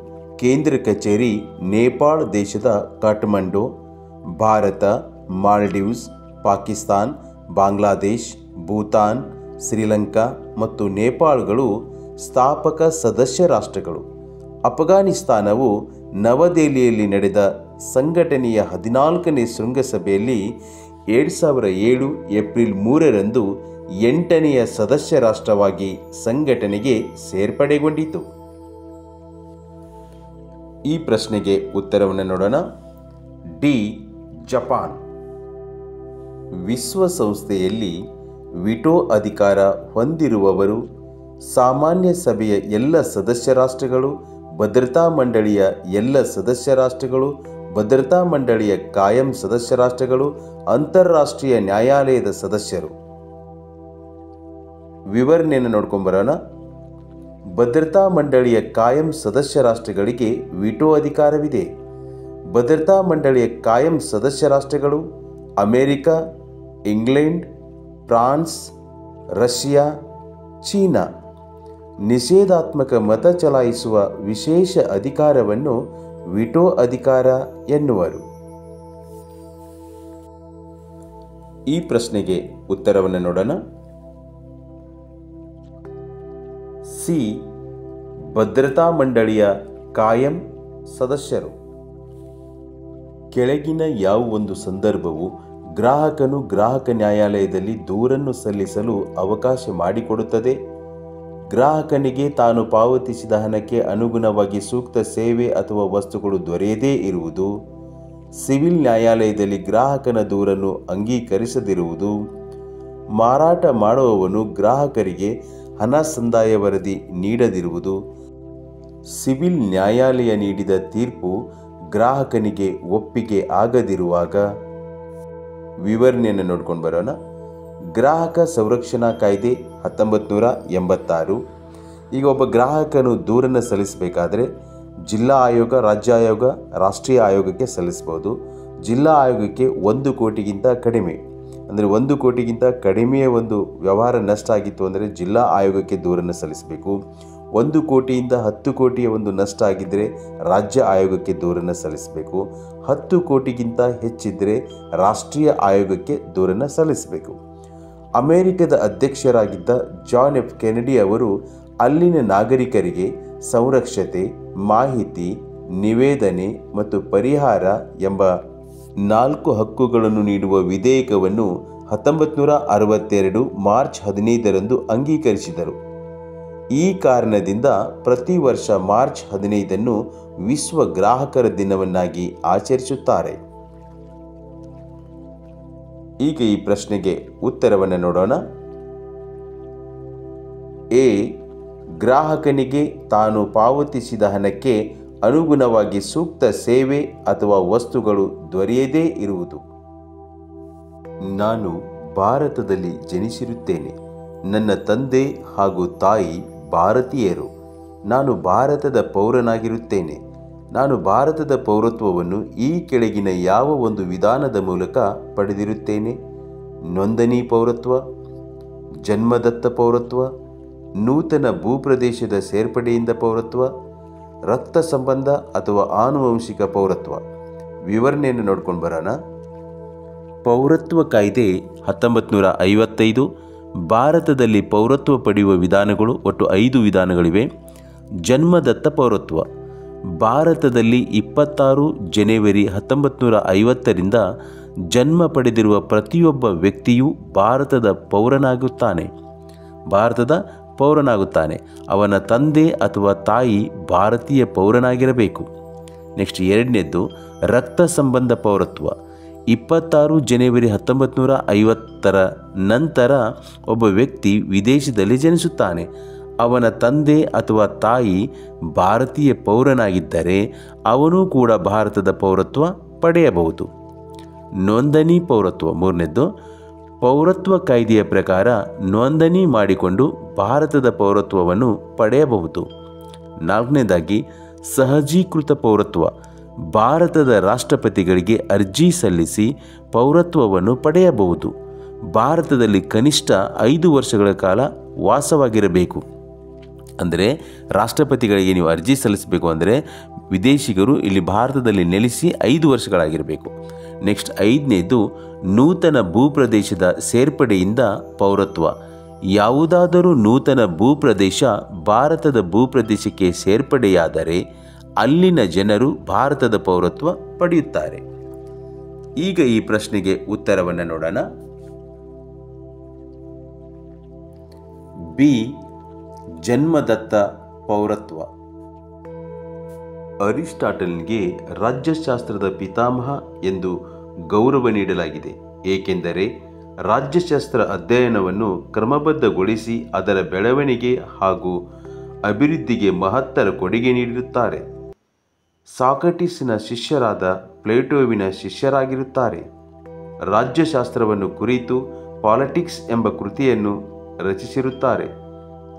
ಕೇಂದ್ರ ಕಚೇರಿ ನೇಪಾಳ ದೇಶದ ಕಾಠ್ಮಂಡು. ಭಾರತ, ಮಾಲ್ಡೀವ್ಸ್, ಪಾಕಿಸ್ತಾನ್, ಬಾಂಗ್ಲಾದೇಶ್, ಭೂತಾನ್, ಶ್ರೀಲಂಕಾ ಮತ್ತು ನೇಪಾಳಗಳು ಸ್ಥಾಪಕ ಸದಸ್ಯ ರಾಷ್ಟ್ರಗಳು. ಅಫ್ಘಾನಿಸ್ತಾನವು ನವದೆಹಲಿಯಲ್ಲಿ ನಡೆದ ಸಂಘಟನೆಯ 14ನೇ ಶೃಂಗಸಭೆಯಲ್ಲಿ 2007 ಏಪ್ರಿಲ್ 3ರಂದು 8ನೆಯ ಸದಸ್ಯ ರಾಷ್ಟ್ರವಾಗಿ ಸಂಘಟನೆಗೆ ಸೇರ್ಪಡೆಗೊಂಡಿತು. ಈ ಪ್ರಶ್ನೆಗೆ ಉತ್ತರವನ್ನು ನೋಡೋಣ. D Japan. ವಿಶ್ವಸಂಸ್ಥೆಯಲ್ಲಿ ವಿಟೋ ಅಧಿಕಾರ ಹೊಂದಿರುವವರು ಸಾಮಾನ್ಯ ಸಭೆಯ ಎಲ್ಲ ಸದಸ್ಯ ರಾಷ್ಟ್ರಗಳು, ಭದ್ರತಾ ಮಂಡಳಿಯ ಎಲ್ಲ ಸದಸ್ಯ ರಾಷ್ಟ್ರಗಳು, ಭದ್ರತಾ ಮಂಡಳಿಯ ಕಾಯಂ ಸದಸ್ಯ ರಾಷ್ಟ್ರಗಳು, ಅಂತಾರಾಷ್ಟ್ರೀಯ ನ್ಯಾಯಾಲಯದ ಸದಸ್ಯರು. ವಿವರಣೆಯನ್ನು ನೋಡ್ಕೊಂಬರೋಣ. ಭದ್ರತಾ ಮಂಡಳಿಯ ಕಾಯಂ ಸದಸ್ಯ ರಾಷ್ಟ್ರಗಳಿಗೆ ವಿಟೋ ಅಧಿಕಾರವಿದೆ. ಭದ್ರತಾ ಮಂಡಳಿಯ ಕಾಯಂ ಸದಸ್ಯ ರಾಷ್ಟ್ರಗಳು America, England, France, Russia, China. ನಿಷೇಧಾತ್ಮಕ ಮತ ಚಲಾಯಿಸುವ ವಿಶೇಷ ಅಧಿಕಾರವನ್ನು ವಿಟೋ ಅಧಿಕಾರ ಎನ್ನುವರು. ಈ ಪ್ರಶ್ನೆಗೆ ಉತ್ತರವನ್ನು ನೋಡೋಣ. ಸಿ ಭದ್ರತಾ ಮಂಡಳಿಯ ಕಾಯಂ ಸದಸ್ಯರು. ಕೆಳಗಿನ ಯಾವ ಒಂದು ಸಂದರ್ಭವು ಗ್ರಾಹಕನು ಗ್ರಾಹಕ ನ್ಯಾಯಾಲಯದಲ್ಲಿ ದೂರನ್ನು ಸಲ್ಲಿಸಲು ಅವಕಾಶ ಮಾಡಿಕೊಡುತ್ತದೆ? ಗ್ರಾಹಕನಿಗೆ ತಾನು ಪಾವತಿಸಿದ ಹಣಕ್ಕೆ ಅನುಗುಣವಾಗಿ ಸೂಕ್ತ ಸೇವೆ ಅಥವಾ ವಸ್ತುಗಳು ದೊರೆಯದೇ ಇರುವುದು, ಸಿವಿಲ್ ನ್ಯಾಯಾಲಯದಲ್ಲಿ ಗ್ರಾಹಕನ ದೂರನ್ನು ಅಂಗೀಕರಿಸದಿರುವುದು, ಮಾರಾಟ ಮಾಡುವವನು ಗ್ರಾಹಕರಿಗೆ ಹಣ ಸಂದಾಯ ವರದಿ ನೀಡದಿರುವುದು, ಸಿವಿಲ್ ನ್ಯಾಯಾಲಯ ನೀಡಿದ ತೀರ್ಪು ಗ್ರಾಹಕನಿಗೆ ಒಪ್ಪಿಗೆ ಆಗದಿರುವಾಗ. ವಿವರಣೆಯನ್ನು ನೋಡ್ಕೊಂಡು ಬರೋಣ. ಗ್ರಾಹಕ ಸಂರಕ್ಷಣಾ ಕಾಯ್ದೆ 1986. ಈಗ ಒಬ್ಬ ಗ್ರಾಹಕನು ದೂರನ್ನು ಸಲ್ಲಿಸಬೇಕಾದ್ರೆ ಜಿಲ್ಲಾ ಆಯೋಗ, ರಾಜ್ಯ ಆಯೋಗ, ರಾಷ್ಟ್ರೀಯ ಆಯೋಗಕ್ಕೆ ಸಲ್ಲಿಸ್ಬೋದು. ಜಿಲ್ಲಾ ಆಯೋಗಕ್ಕೆ 1 ಕೋಟಿಗಿಂತ ಕಡಿಮೆ, ಅಂದರೆ 1 ಕೋಟಿಗಿಂತ ಕಡಿಮೆಯ ಒಂದು ವ್ಯವಹಾರ ನಷ್ಟ ಆಗಿತ್ತು ಅಂದರೆ ಜಿಲ್ಲಾ ಆಯೋಗಕ್ಕೆ ದೂರನ್ನು ಸಲ್ಲಿಸಬೇಕು. 1 ಕೋಟಿಯಿಂದ 10 ಕೋಟಿಯ ಒಂದು ನಷ್ಟ ಆಗಿದ್ದರೆ ರಾಜ್ಯ ಆಯೋಗಕ್ಕೆ ದೂರನ್ನು ಸಲ್ಲಿಸಬೇಕು. 10 ಕೋಟಿಗಿಂತ ಹೆಚ್ಚಿದ್ದರೆ ರಾಷ್ಟ್ರೀಯ ಆಯೋಗಕ್ಕೆ ದೂರನ್ನು ಸಲ್ಲಿಸಬೇಕು. ಅಮೆರಿಕದ ಅಧ್ಯಕ್ಷರಾಗಿದ್ದ ಜಾನ್ ಎಫ್ ಕೆನೆಡಿ ಅವರು ಅಲ್ಲಿನ ನಾಗರಿಕರಿಗೆ ಸಂರಕ್ಷತೆ, ಮಾಹಿತಿ, ನಿವೇದನೆ ಮತ್ತು ಪರಿಹಾರ ಎಂಬ 4 ಹಕ್ಕುಗಳನ್ನು ನೀಡುವ ವಿಧೇಯಕವನ್ನು 1962 ಮಾರ್ಚ್ 15ರಂದು ಅಂಗೀಕರಿಸಿದರು. ಈ ಕಾರಣದಿಂದ ಪ್ರತಿ ವರ್ಷ ಮಾರ್ಚ್ 15ನ್ನು ವಿಶ್ವ ಗ್ರಾಹಕರ ದಿನವನ್ನಾಗಿ ಆಚರಿಸುತ್ತಾರೆ. ಈಗ ಈ ಪ್ರಶ್ನೆಗೆ ಉತ್ತರವನ್ನು ನೋಡೋಣ. ಎ ಗ್ರಾಹಕನಿಗೆ ತಾನು ಪಾವತಿಸಿದ ಹಣಕ್ಕೆ ಅನುಗುಣವಾಗಿ ಸೂಕ್ತ ಸೇವೆ ಅಥವಾ ವಸ್ತುಗಳು ದೊರೆಯದೇ ಇರುವುದು. ನಾನು ಭಾರತದಲ್ಲಿ ಜನಿಸಿರುತ್ತೇನೆ. ನನ್ನ ತಂದೆ ಹಾಗೂ ತಾಯಿ ಭಾರತೀಯರು. ನಾನು ಭಾರತದ ಪೌರನಾಗಿರುತ್ತೇನೆ. ನಾನು ಭಾರತದ ಪೌರತ್ವವನ್ನು ಈ ಕೆಳಗಿನ ಯಾವ ಒಂದು ವಿಧಾನದ ಮೂಲಕ ಪಡೆದಿರುತ್ತೇನೆ? ನೋಂದಣಿ ಪೌರತ್ವ, ಜನ್ಮದತ್ತ ಪೌರತ್ವ, ನೂತನ ಭೂಪ್ರದೇಶದ ಸೇರ್ಪಡೆಯಿಂದ ಪೌರತ್ವ, ರಕ್ತ ಸಂಬಂಧ ಅಥವಾ ಆನುವಂಶಿಕ ಪೌರತ್ವ. ವಿವರಣೆಯನ್ನು ನೋಡ್ಕೊಂಡು ಬರೋಣ. ಪೌರತ್ವ ಕಾಯ್ದೆ 1955. ಭಾರತದಲ್ಲಿ ಪೌರತ್ವ ಪಡೆಯುವ ವಿಧಾನಗಳು ಒಟ್ಟು 5 ವಿಧಾನಗಳಿವೆ. ಜನ್ಮದತ್ತ ಪೌರತ್ವ ಭಾರತದಲ್ಲಿ 26 ಜನವರಿ 1950ರಿಂದ ಜನ್ಮ ಪಡೆದಿರುವ ಪ್ರತಿಯೊಬ್ಬ ವ್ಯಕ್ತಿಯೂ ಭಾರತದ ಪೌರನಾಗುತ್ತಾನೆ. ಭಾರತದ ಪೌರನಾಗುತ್ತಾನೆ. ಅವನ ತಂದೆ ಅಥವಾ ತಾಯಿ ಭಾರತೀಯ ಪೌರನಾಗಿರಬೇಕು. ನೆಕ್ಸ್ಟ್ 2ನೇದ್ದು ರಕ್ತ ಸಂಬಂಧ ಪೌರತ್ವ. 26 ಜನವರಿ 1950 ನಂತರ ಒಬ್ಬ ವ್ಯಕ್ತಿ ವಿದೇಶದಲ್ಲಿ ಜನಿಸುತ್ತಾನೆ. ಅವನ ತಂದೆ ಅಥವಾ ತಾಯಿ ಭಾರತೀಯ ಪೌರನಾಗಿದ್ದರೆ ಅವನು ಕೂಡ ಭಾರತದ ಪೌರತ್ವ ಪಡೆಯಬಹುದು. ನೋಂದಣಿ ಪೌರತ್ವ. 3ನೇದ್ದು ಪೌರತ್ವ ಕಾಯ್ದೆಯ ಪ್ರಕಾರ ನೋಂದಣಿ ಮಾಡಿಕೊಂಡು ಭಾರತದ ಪೌರತ್ವವನ್ನು ಪಡೆಯಬಹುದು. 4ನೇದಾಗಿ ಸಹಜೀಕೃತ ಪೌರತ್ವ. ಭಾರತದ ರಾಷ್ಟ್ರಪತಿಗಳಿಗೆ ಅರ್ಜಿ ಸಲ್ಲಿಸಿ ಪೌರತ್ವವನ್ನು ಪಡೆಯಬಹುದು. ಭಾರತದಲ್ಲಿ ಕನಿಷ್ಠ 5 ವರ್ಷಗಳ ಕಾಲ ವಾಸವಾಗಿರಬೇಕು. ಅಂದರೆ ರಾಷ್ಟ್ರಪತಿಗಳಿಗೆ ನೀವು ಅರ್ಜಿ ಸಲ್ಲಿಸಬೇಕು ಅಂದರೆ ವಿದೇಶಿಗರು ಇಲ್ಲಿ ಭಾರತದಲ್ಲಿ ನೆಲೆಸಿ 5 ವರ್ಷಗಳಾಗಿರಬೇಕು. ನೆಕ್ಸ್ಟ್ 5ನೇದು ನೂತನ ಭೂಪ್ರದೇಶದ ಸೇರ್ಪಡೆಯಿಂದ ಪೌರತ್ವ. ಯಾವುದಾದರೂ ನೂತನ ಭೂಪ್ರದೇಶ ಭಾರತದ ಭೂಪ್ರದೇಶಕ್ಕೆ ಸೇರ್ಪಡೆಯಾದರೆ ಅಲ್ಲಿನ ಜನರು ಭಾರತದ ಪೌರತ್ವ ಪಡೆಯುತ್ತಾರೆ. ಈಗ ಈ ಪ್ರಶ್ನೆಗೆ ಉತ್ತರವನ್ನು ನೋಡೋಣ. ಬಿ, ಜನ್ಮದತ್ತ ಪೌರತ್ವ. ಅರಿಸ್ಟಾಟಲ್ಗೆ ರಾಜ್ಯಶಾಸ್ತ್ರದ ಪಿತಾಮಹ ಎಂದು ಗೌರವ ನೀಡಲಾಗಿದೆ, ಏಕೆಂದರೆ ರಾಜ್ಯಶಾಸ್ತ್ರ ಅಧ್ಯಯನವನ್ನು ಕ್ರಮಬದ್ಧಗೊಳಿಸಿ ಅದರ ಬೆಳವಣಿಗೆ ಹಾಗೂ ಅಭಿವೃದ್ಧಿಗೆ ಮಹತ್ತರ ಕೊಡುಗೆ ನೀಡಿರುತ್ತಾರೆ. ಸಾಕ್ರಟೀಸ್ನ ಶಿಷ್ಯರಾದ ಪ್ಲೇಟೋವಿನ ಶಿಷ್ಯರಾಗಿರುತ್ತಾರೆ. ರಾಜ್ಯಶಾಸ್ತ್ರವನ್ನು ಕುರಿತು ಪಾಲಿಟಿಕ್ಸ್ ಎಂಬ ಕೃತಿಯನ್ನು ರಚಿಸಿರುತ್ತಾರೆ.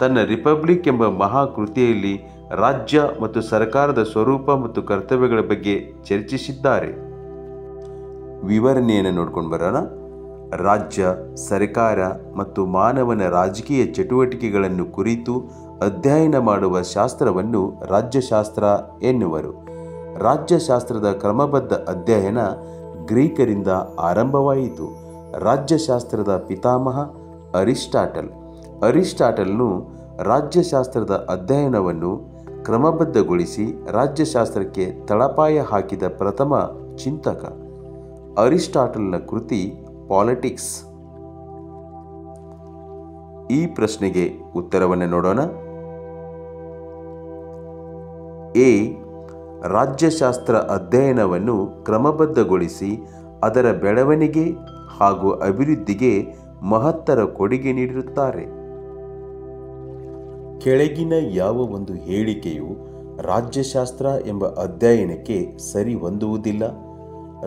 ತನ್ನ ರಿಪಬ್ಲಿಕ್ ಎಂಬ ಮಹಾಕೃತಿಯಲ್ಲಿ ರಾಜ್ಯ ಮತ್ತು ಸರ್ಕಾರದ ಸ್ವರೂಪ ಮತ್ತು ಕರ್ತವ್ಯಗಳ ಬಗ್ಗೆ ಚರ್ಚಿಸಿದ್ದಾರೆ. ವಿವರಣೆಯನ್ನು ನೋಡ್ಕೊಂಡು ಬರೋಣ. ರಾಜ್ಯ, ಸರ್ಕಾರ ಮತ್ತು ಮಾನವನ ರಾಜಕೀಯ ಚಟುವಟಿಕೆಗಳನ್ನು ಕುರಿತು ಅಧ್ಯಯನ ಮಾಡುವ ಶಾಸ್ತ್ರವನ್ನು ರಾಜ್ಯಶಾಸ್ತ್ರ ಎನ್ನುವರು. ರಾಜ್ಯಶಾಸ್ತ್ರದ ಕ್ರಮಬದ್ಧ ಅಧ್ಯಯನ ಗ್ರೀಕರಿಂದ ಆರಂಭವಾಯಿತು. ರಾಜ್ಯಶಾಸ್ತ್ರದ ಪಿತಾಮಹ ಅರಿಸ್ಟಾಟಲ್. ಅರಿಸ್ಟಾಟಲ್ನು ರಾಜ್ಯಶಾಸ್ತ್ರದ ಅಧ್ಯಯನವನ್ನು ಕ್ರಮಬದ್ಧಗೊಳಿಸಿ ರಾಜ್ಯಶಾಸ್ತ್ರಕ್ಕೆ ತಳಪಾಯ ಹಾಕಿದ ಪ್ರಥಮ ಚಿಂತಕ. ಅರಿಸ್ಟಾಟಲ್ನ ಕೃತಿ ಪಾಲಿಟಿಕ್ಸ್. ಈ ಪ್ರಶ್ನೆಗೆ ಉತ್ತರವನ್ನು ನೋಡೋಣ. ಎ, ರಾಜ್ಯಶಾಸ್ತ್ರ ಅಧ್ಯಯನವನ್ನು ಕ್ರಮಬದ್ಧಗೊಳಿಸಿ ಅದರ ಬೆಳವಣಿಗೆ ಹಾಗೂ ಅಭಿವೃದ್ಧಿಗೆ ಮಹತ್ತರ ಕೊಡುಗೆ ನೀಡಿರುತ್ತಾರೆ. ಕೆಳಗಿನ ಯಾವ ಒಂದು ಹೇಳಿಕೆಯು ರಾಜ್ಯಶಾಸ್ತ್ರ ಎಂಬ ಅಧ್ಯಯನಕ್ಕೆ ಸರಿ ಹೊಂದುವುದಿಲ್ಲ?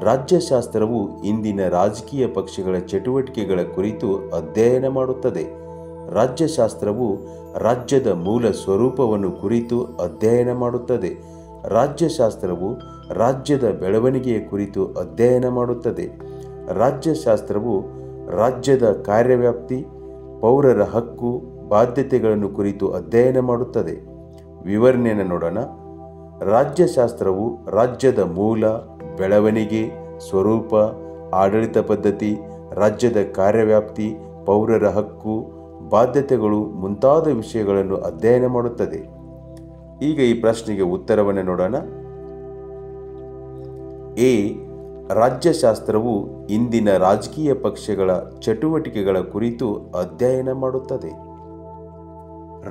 ರಾಜ್ಯಶಾಸ್ತ್ರವು ಇಂದಿನ ರಾಜಕೀಯ ಪಕ್ಷಗಳ ಚಟುವಟಿಕೆಗಳ ಕುರಿತು ಅಧ್ಯಯನ ಮಾಡುತ್ತದೆ. ರಾಜ್ಯಶಾಸ್ತ್ರವು ರಾಜ್ಯದ ಮೂಲ ಸ್ವರೂಪವನ್ನು ಕುರಿತು ಅಧ್ಯಯನ ಮಾಡುತ್ತದೆ. ರಾಜ್ಯಶಾಸ್ತ್ರವು ರಾಜ್ಯದ ಬೆಳವಣಿಗೆಯ ಕುರಿತು ಅಧ್ಯಯನ ಮಾಡುತ್ತದೆ. ರಾಜ್ಯಶಾಸ್ತ್ರವು ರಾಜ್ಯದ ಕಾರ್ಯವ್ಯಾಪ್ತಿ, ಪೌರರ ಹಕ್ಕು, ಬಾಧ್ಯತೆಗಳನ್ನು ಕುರಿತು ಅಧ್ಯಯನ ಮಾಡುತ್ತದೆ. ವಿವರಣೆಯನ್ನು ನೋಡೋಣ. ರಾಜ್ಯಶಾಸ್ತ್ರವು ರಾಜ್ಯದ ಮೂಲ, ಬೆಳವಣಿಗೆ, ಸ್ವರೂಪ, ಆಡಳಿತ ಪದ್ಧತಿ, ರಾಜ್ಯದ ಕಾರ್ಯವ್ಯಾಪ್ತಿ, ಪೌರರ ಹಕ್ಕು, ಬಾಧ್ಯತೆಗಳು ಮುಂತಾದ ವಿಷಯಗಳನ್ನು ಅಧ್ಯಯನ ಮಾಡುತ್ತದೆ. ಈಗ ಈ ಪ್ರಶ್ನೆಗೆ ಉತ್ತರವನ್ನು ನೋಡೋಣ. ಎ, ರಾಜ್ಯಶಾಸ್ತ್ರವು ಇಂದಿನ ರಾಜಕೀಯ ಪಕ್ಷಗಳ ಚಟುವಟಿಕೆಗಳ ಕುರಿತು ಅಧ್ಯಯನ ಮಾಡುತ್ತದೆ.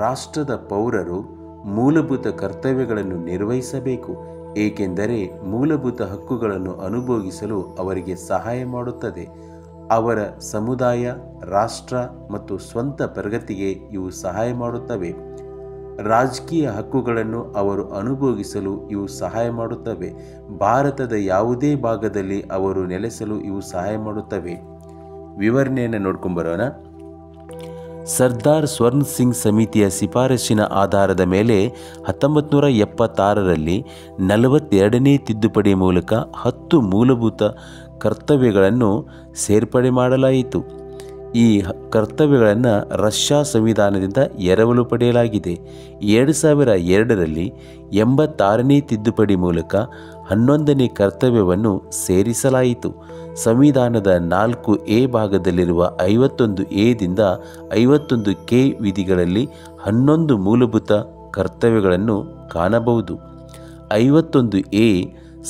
ರಾಷ್ಟ್ರದ ಪೌರರು ಮೂಲಭೂತ ಕರ್ತವ್ಯಗಳನ್ನು ನಿರ್ವಹಿಸಬೇಕು, ಏಕೆಂದರೆ ಮೂಲಭೂತ ಹಕ್ಕುಗಳನ್ನು ಅನುಭೋಗಿಸಲು ಅವರಿಗೆ ಸಹಾಯ ಮಾಡುತ್ತದೆ. ಅವರ ಸಮುದಾಯ, ರಾಷ್ಟ್ರ ಮತ್ತು ಸ್ವಂತ ಪ್ರಗತಿಗೆ ಇವು ಸಹಾಯ ಮಾಡುತ್ತವೆ. ರಾಜಕೀಯ ಹಕ್ಕುಗಳನ್ನು ಅವರು ಅನುಭೋಗಿಸಲು ಇವು ಸಹಾಯ ಮಾಡುತ್ತವೆ. ಭಾರತದ ಯಾವುದೇ ಭಾಗದಲ್ಲಿ ಅವರು ನೆಲೆಸಲು ಇವು ಸಹಾಯ ಮಾಡುತ್ತವೆ. ವಿವರಣೆಯನ್ನು ನೋಡ್ಕೊಂಬರೋಣ. ಸರ್ದಾರ್ ಸ್ವರ್ಣ ಸಿಂಗ್ ಸಮಿತಿಯ ಶಿಫಾರಸಿನ ಆಧಾರದ ಮೇಲೆ 1976ರಲ್ಲಿ 42ನೇ ತಿದ್ದುಪಡಿ ಮೂಲಕ 10 ಮೂಲಭೂತ ಕರ್ತವ್ಯಗಳನ್ನು ಸೇರ್ಪಡೆ ಮಾಡಲಾಯಿತು. ಈ ಕರ್ತವ್ಯಗಳನ್ನು ರಷ್ಯಾ ಸಂವಿಧಾನದಿಂದ ಎರವಲು ಪಡೆಯಲಾಗಿದೆ. 2002ರಲ್ಲಿ 86ನೇ ತಿದ್ದುಪಡಿ ಮೂಲಕ 11ನೇ ಕರ್ತವ್ಯವನ್ನು ಸೇರಿಸಲಾಯಿತು. ಸಂವಿಧಾನದ 4A ಭಾಗದಲ್ಲಿರುವ 51A ದಿಂದ 51K ವಿಧಿಗಳಲ್ಲಿ 11 ಮೂಲಭೂತ ಕರ್ತವ್ಯಗಳನ್ನು ಕಾಣಬಹುದು. 51A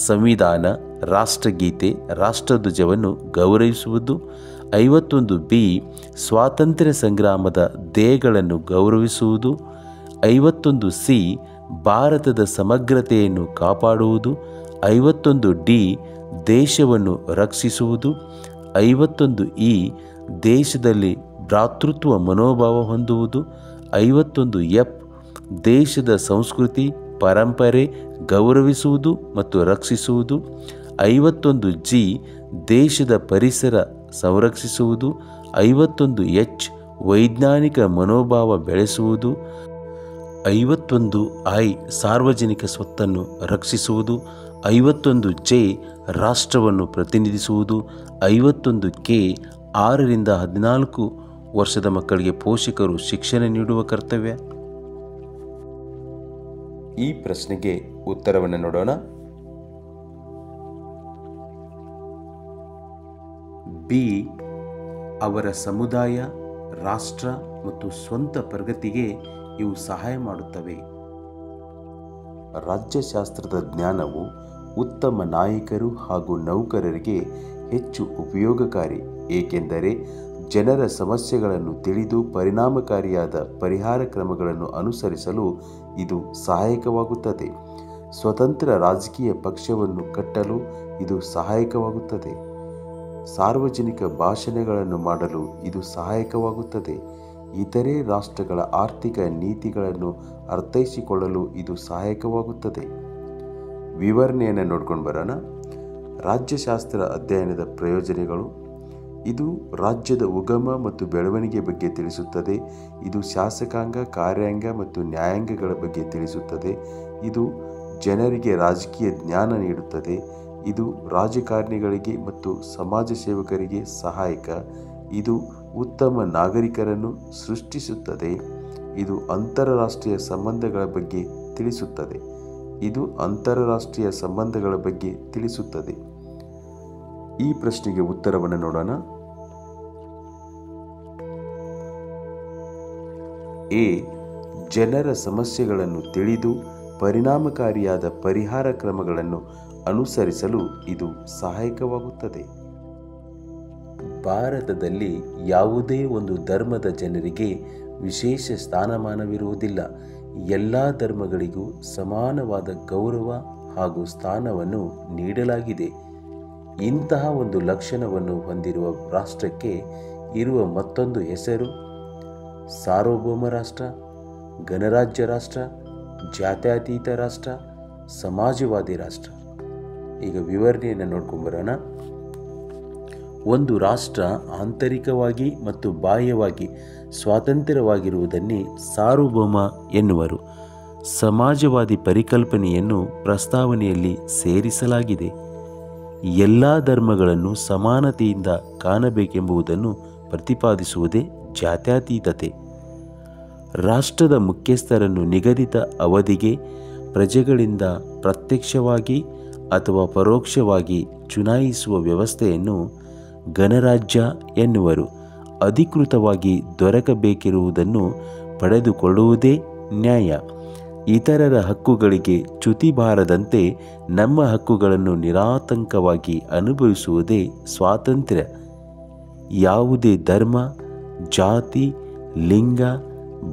ಸಂವಿಧಾನ, ರಾಷ್ಟ್ರಗೀತೆ, ರಾಷ್ಟ್ರಧ್ವಜವನ್ನು ಗೌರವಿಸುವುದು. 51 ಸ್ವಾತಂತ್ರ್ಯ ಸಂಗ್ರಾಮದ ಧ್ಯೇಯಗಳನ್ನು ಗೌರವಿಸುವುದು. 51 ಭಾರತದ ಸಮಗ್ರತೆಯನ್ನು ಕಾಪಾಡುವುದು. 51 ದೇಶವನ್ನು ರಕ್ಷಿಸುವುದು. 51 ದೇಶದಲ್ಲಿ ಭ್ರಾತೃತ್ವ ಮನೋಭಾವ ಹೊಂದುವುದು. 51 ದೇಶದ ಸಂಸ್ಕೃತಿ ಪರಂಪರೆ ಗೌರವಿಸುವುದು ಮತ್ತು ರಕ್ಷಿಸುವುದು. 51 ದೇಶದ ಪರಿಸರ ಸಂರಕ್ಷಿಸುವುದು. 51 ವೈಜ್ಞಾನಿಕ ಮನೋಭಾವ ಬೆಳೆಸುವುದು. 51 ಸಾರ್ವಜನಿಕ ಸ್ವತ್ತನ್ನು ರಕ್ಷಿಸುವುದು. 51 ರಾಷ್ಟ್ರವನ್ನು ಪ್ರತಿನಿಧಿಸುವುದು. 51 6 ರಿಂದ 14 ವರ್ಷದ ಮಕ್ಕಳಿಗೆ ಪೋಷಕರು ಶಿಕ್ಷಣ ನೀಡುವ ಕರ್ತವ್ಯ. ಈ ಪ್ರಶ್ನೆಗೆ ಉತ್ತರವನ್ನು ನೋಡೋಣ. ಬಿ, ಅವರ ಸಮುದಾಯ, ರಾಷ್ಟ್ರ ಮತ್ತು ಸ್ವಂತ ಪ್ರಗತಿಗೆ ಇವು ಸಹಾಯ ಮಾಡುತ್ತವೆ. ರಾಜ್ಯಶಾಸ್ತ್ರದ ಜ್ಞಾನವು ಉತ್ತಮ ನಾಯಕರು ಹಾಗೂ ನೌಕರರಿಗೆ ಹೆಚ್ಚು ಉಪಯೋಗಕಾರಿ, ಏಕೆಂದರೆ ಜನರ ಸಮಸ್ಯೆಗಳನ್ನು ತಿಳಿದು ಪರಿಣಾಮಕಾರಿಯಾದ ಪರಿಹಾರ ಕ್ರಮಗಳನ್ನು ಅನುಸರಿಸಲು ಇದು ಸಹಾಯಕವಾಗುತ್ತದೆ. ಸ್ವತಂತ್ರ ರಾಜಕೀಯ ಪಕ್ಷವನ್ನು ಕಟ್ಟಲು ಇದು ಸಹಾಯಕವಾಗುತ್ತದೆ. ಸಾರ್ವಜನಿಕ ಭಾಷಣಗಳನ್ನು ಮಾಡಲು ಇದು ಸಹಾಯಕವಾಗುತ್ತದೆ. ಇತರೆ ರಾಷ್ಟ್ರಗಳ ಆರ್ಥಿಕ ನೀತಿಗಳನ್ನು ಅರ್ಥೈಸಿಕೊಳ್ಳಲು ಇದು ಸಹಾಯಕವಾಗುತ್ತದೆ. ವಿವರಣೆಯನ್ನು ನೋಡ್ಕೊಂಡು ಬರೋಣ. ರಾಜ್ಯಶಾಸ್ತ್ರ ಅಧ್ಯಯನದ ಪ್ರಯೋಜನಗಳು. ಇದು ರಾಜ್ಯದ ಉಗಮ ಮತ್ತು ಬೆಳವಣಿಗೆ ಬಗ್ಗೆ ತಿಳಿಸುತ್ತದೆ. ಇದು ಶಾಸಕಾಂಗ, ಕಾರ್ಯಾಂಗ ಮತ್ತು ನ್ಯಾಯಾಂಗಗಳ ಬಗ್ಗೆ ತಿಳಿಸುತ್ತದೆ. ಇದು ಜನರಿಗೆ ರಾಜಕೀಯ ಜ್ಞಾನ ನೀಡುತ್ತದೆ. ಇದು ರಾಜಕಾರಣಿಗಳಿಗೆ ಮತ್ತು ಸಮಾಜ ಸೇವಕರಿಗೆ ಸಹಾಯಕ. ಇದು ಉತ್ತಮ ನಾಗರಿಕರನ್ನು ಸೃಷ್ಟಿಸುತ್ತದೆ. ಇದು ಅಂತಾರಾಷ್ಟ್ರೀಯ ಸಂಬಂಧಗಳ ಬಗ್ಗೆ ತಿಳಿಸುತ್ತದೆ. ಈ ಪ್ರಶ್ನೆಗೆ ಉತ್ತರವನ್ನು ನೋಡೋಣ. ಎ, ಜನರ ಸಮಸ್ಯೆಗಳನ್ನು ತಿಳಿದು ಪರಿಣಾಮಕಾರಿಯಾದ ಪರಿಹಾರ ಕ್ರಮಗಳನ್ನು ಅನುಸರಿಸಲು ಇದು ಸಹಾಯಕವಾಗುತ್ತದೆ. ಭಾರತದಲ್ಲಿ ಯಾವುದೇ ಒಂದು ಧರ್ಮದ ಜನರಿಗೆ ವಿಶೇಷ ಸ್ಥಾನಮಾನವಿರುವುದಿಲ್ಲ. ಎಲ್ಲ ಧರ್ಮಗಳಿಗೂ ಸಮಾನವಾದ ಗೌರವ ಹಾಗೂ ಸ್ಥಾನವನ್ನು ನೀಡಲಾಗಿದೆ. ಇಂತಹ ಒಂದು ಲಕ್ಷಣವನ್ನು ಹೊಂದಿರುವ ರಾಷ್ಟ್ರಕ್ಕೆ ಇರುವ ಮತ್ತೊಂದು ಹೆಸರು ಸಾರ್ವಭೌಮ ರಾಷ್ಟ್ರ, ಗಣರಾಜ್ಯ ರಾಷ್ಟ್ರ, ಜಾತ್ಯತೀತ ರಾಷ್ಟ್ರ, ಸಮಾಜವಾದಿ ರಾಷ್ಟ್ರ. ಈಗ ವಿವರಣೆಯನ್ನು ನೋಡ್ಕೊಂಬರೋಣ. ಒಂದು ರಾಷ್ಟ್ರ ಆಂತರಿಕವಾಗಿ ಮತ್ತು ಬಾಹ್ಯವಾಗಿ ಸ್ವಾತಂತ್ರ್ಯವಾಗಿರುವುದನ್ನೇ ಸಾರ್ವಭೌಮ ಎನ್ನುವರು. ಸಮಾಜವಾದಿ ಪರಿಕಲ್ಪನೆಯನ್ನು ಪ್ರಸ್ತಾವನೆಯಲ್ಲಿ ಸೇರಿಸಲಾಗಿದೆ. ಎಲ್ಲ ಧರ್ಮಗಳನ್ನು ಸಮಾನತೆಯಿಂದ ಕಾಣಬೇಕೆಂಬುದನ್ನು ಪ್ರತಿಪಾದಿಸುವುದೇ ಜಾತ್ಯತೀತತೆ. ರಾಷ್ಟ್ರದ ಮುಖ್ಯಸ್ಥರನ್ನು ನಿಗದಿತ ಅವಧಿಗೆ ಪ್ರಜೆಗಳಿಂದ ಪ್ರತ್ಯಕ್ಷವಾಗಿ ಅಥವಾ ಪರೋಕ್ಷವಾಗಿ ಚುನಾಯಿಸುವ ವ್ಯವಸ್ಥೆಯನ್ನು ಗಣರಾಜ್ಯ ಎನ್ನುವರು. ಅಧಿಕೃತವಾಗಿ ದೊರಕಬೇಕಿರುವುದನ್ನು ಪಡೆದುಕೊಳ್ಳುವುದೇ ನ್ಯಾಯ. ಇತರರ ಹಕ್ಕುಗಳಿಗೆ ಚ್ಯುತಿ ಬಾರದಂತೆ ನಮ್ಮ ಹಕ್ಕುಗಳನ್ನು ನಿರಾತಂಕವಾಗಿ ಅನುಭವಿಸುವುದೇ ಸ್ವಾತಂತ್ರ್ಯ. ಯಾವುದೇ ಧರ್ಮ, ಜಾತಿ, ಲಿಂಗ,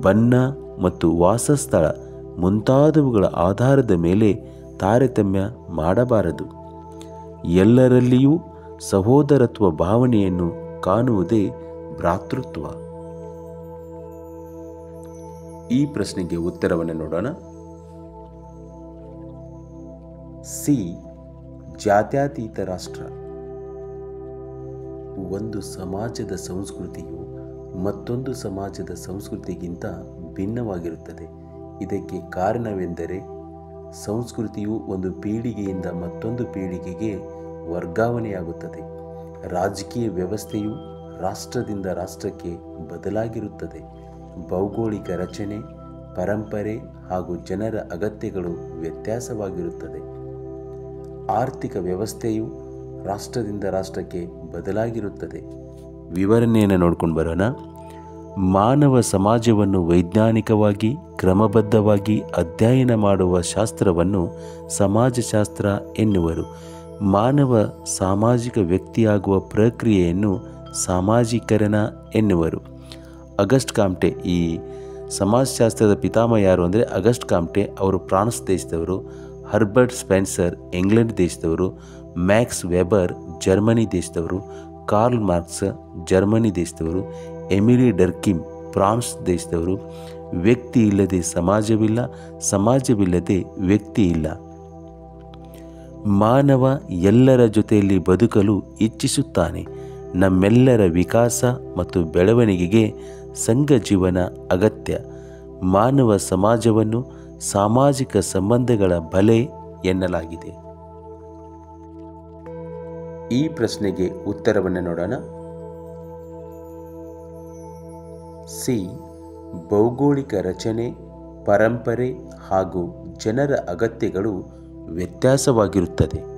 ಬಣ್ಣ ಮತ್ತು ವಾಸಸ್ಥಳ ಮುಂತಾದವುಗಳ ಆಧಾರದ ಮೇಲೆ ತಾರತಮ್ಯ ಮಾಡಬಾರದು. ಎಲ್ಲರಲ್ಲಿಯೂ ಸಹೋದರತ್ವ ಭಾವನೆಯನ್ನು ಕಾಣುವುದೇ ಭ್ರಾತೃತ್ವ. ಈ ಪ್ರಶ್ನೆಗೆ ಉತ್ತರವನ್ನು ನೋಡೋಣ. ಸಿ, ಜಾತ್ಯತೀತ ರಾಷ್ಟ್ರ. ಒಂದು ಸಮಾಜದ ಸಂಸ್ಕೃತಿಯು ಮತ್ತೊಂದು ಸಮಾಜದ ಸಂಸ್ಕೃತಿಗಿಂತ ಭಿನ್ನವಾಗಿರುತ್ತದೆ. ಇದಕ್ಕೆ ಕಾರಣವೆಂದರೆ ಸಂಸ್ಕೃತಿಯು ಒಂದು ಪೀಳಿಗೆಯಿಂದ ಮತ್ತೊಂದು ಪೀಳಿಗೆಗೆ ವರ್ಗಾವಣೆಯಾಗುತ್ತದೆ. ರಾಜಕೀಯ ವ್ಯವಸ್ಥೆಯು ರಾಷ್ಟ್ರದಿಂದ ರಾಷ್ಟ್ರಕ್ಕೆ ಬದಲಾಗಿರುತ್ತದೆ. ಭೌಗೋಳಿಕ ರಚನೆ, ಪರಂಪರೆ ಹಾಗೂ ಜನರ ಅಗತ್ಯಗಳು ವ್ಯತ್ಯಾಸವಾಗಿರುತ್ತದೆ. ಆರ್ಥಿಕ ವ್ಯವಸ್ಥೆಯು ರಾಷ್ಟ್ರದಿಂದ ರಾಷ್ಟ್ರಕ್ಕೆ ಬದಲಾಗಿರುತ್ತದೆ. ವಿವರಣೆಯನ್ನು ನೋಡ್ಕೊಂಡು ಬರೋಣ. ಮಾನವ ಸಮಾಜವನ್ನು ವೈಜ್ಞಾನಿಕವಾಗಿ ಕ್ರಮಬದ್ಧವಾಗಿ ಅಧ್ಯಯನ ಮಾಡುವ ಶಾಸ್ತ್ರವನ್ನು ಸಮಾಜಶಾಸ್ತ್ರ ಎನ್ನುವರು. ಮಾನವ ಸಾಮಾಜಿಕ ವ್ಯಕ್ತಿಯಾಗುವ ಪ್ರಕ್ರಿಯೆಯನ್ನು ಸಾಮಾಜೀಕರಣ ಎನ್ನುವರು. ಅಗಸ್ಟ್ ಕಾಮ್ಟೆ, ಈ ಸಮಾಜಶಾಸ್ತ್ರದ ಪಿತಾಮಹ ಯಾರು ಅಂದರೆ ಅಗಸ್ಟ್ ಕಾಮ್ಟೆ. ಅವರು ಫ್ರಾನ್ಸ್ ದೇಶದವರು. ಹರ್ಬರ್ಟ್ ಸ್ಪೆನ್ಸರ್ ಇಂಗ್ಲೆಂಡ್ ದೇಶದವರು. ಮ್ಯಾಕ್ಸ್ ವೆಬರ್ ಜರ್ಮನಿ ದೇಶದವರು. ಕಾರ್ಲ್ ಮಾರ್ಕ್ಸ್ ಜರ್ಮನಿ ದೇಶದವರು. ಎಮಿಲಿ ಡರ್ಕಿಮ್ ಫ್ರಾನ್ಸ್ ದೇಶದವರು. ವ್ಯಕ್ತಿ ಇಲ್ಲದೆ ಸಮಾಜವಿಲ್ಲ, ಸಮಾಜವಿಲ್ಲದೆ ವ್ಯಕ್ತಿ ಇಲ್ಲ. ಮಾನವ ಎಲ್ಲರ ಜೊತೆಯಲ್ಲಿ ಬದುಕಲು ಇಚ್ಛಿಸುತ್ತಾನೆ. ನಮ್ಮೆಲ್ಲರ ವಿಕಾಸ ಮತ್ತು ಬೆಳವಣಿಗೆಗೆ ಸಂಘ ಜೀವನ ಅಗತ್ಯ. ಮಾನವ ಸಮಾಜವನ್ನು ಸಾಮಾಜಿಕ ಸಂಬಂಧಗಳ ಬಲೆ ಎನ್ನಲಾಗಿದೆ. ಈ ಪ್ರಶ್ನೆಗೆ ಉತ್ತರವನ್ನು ನೋಡೋಣ. ಸಿ. ಭೌಗೋಳಿಕ ರಚನೆ, ಪರಂಪರೆ ಹಾಗೂ ಜನರ ಅಗತ್ಯಗಳು ವ್ಯತ್ಯಾಸವಾಗಿರುತ್ತದೆ.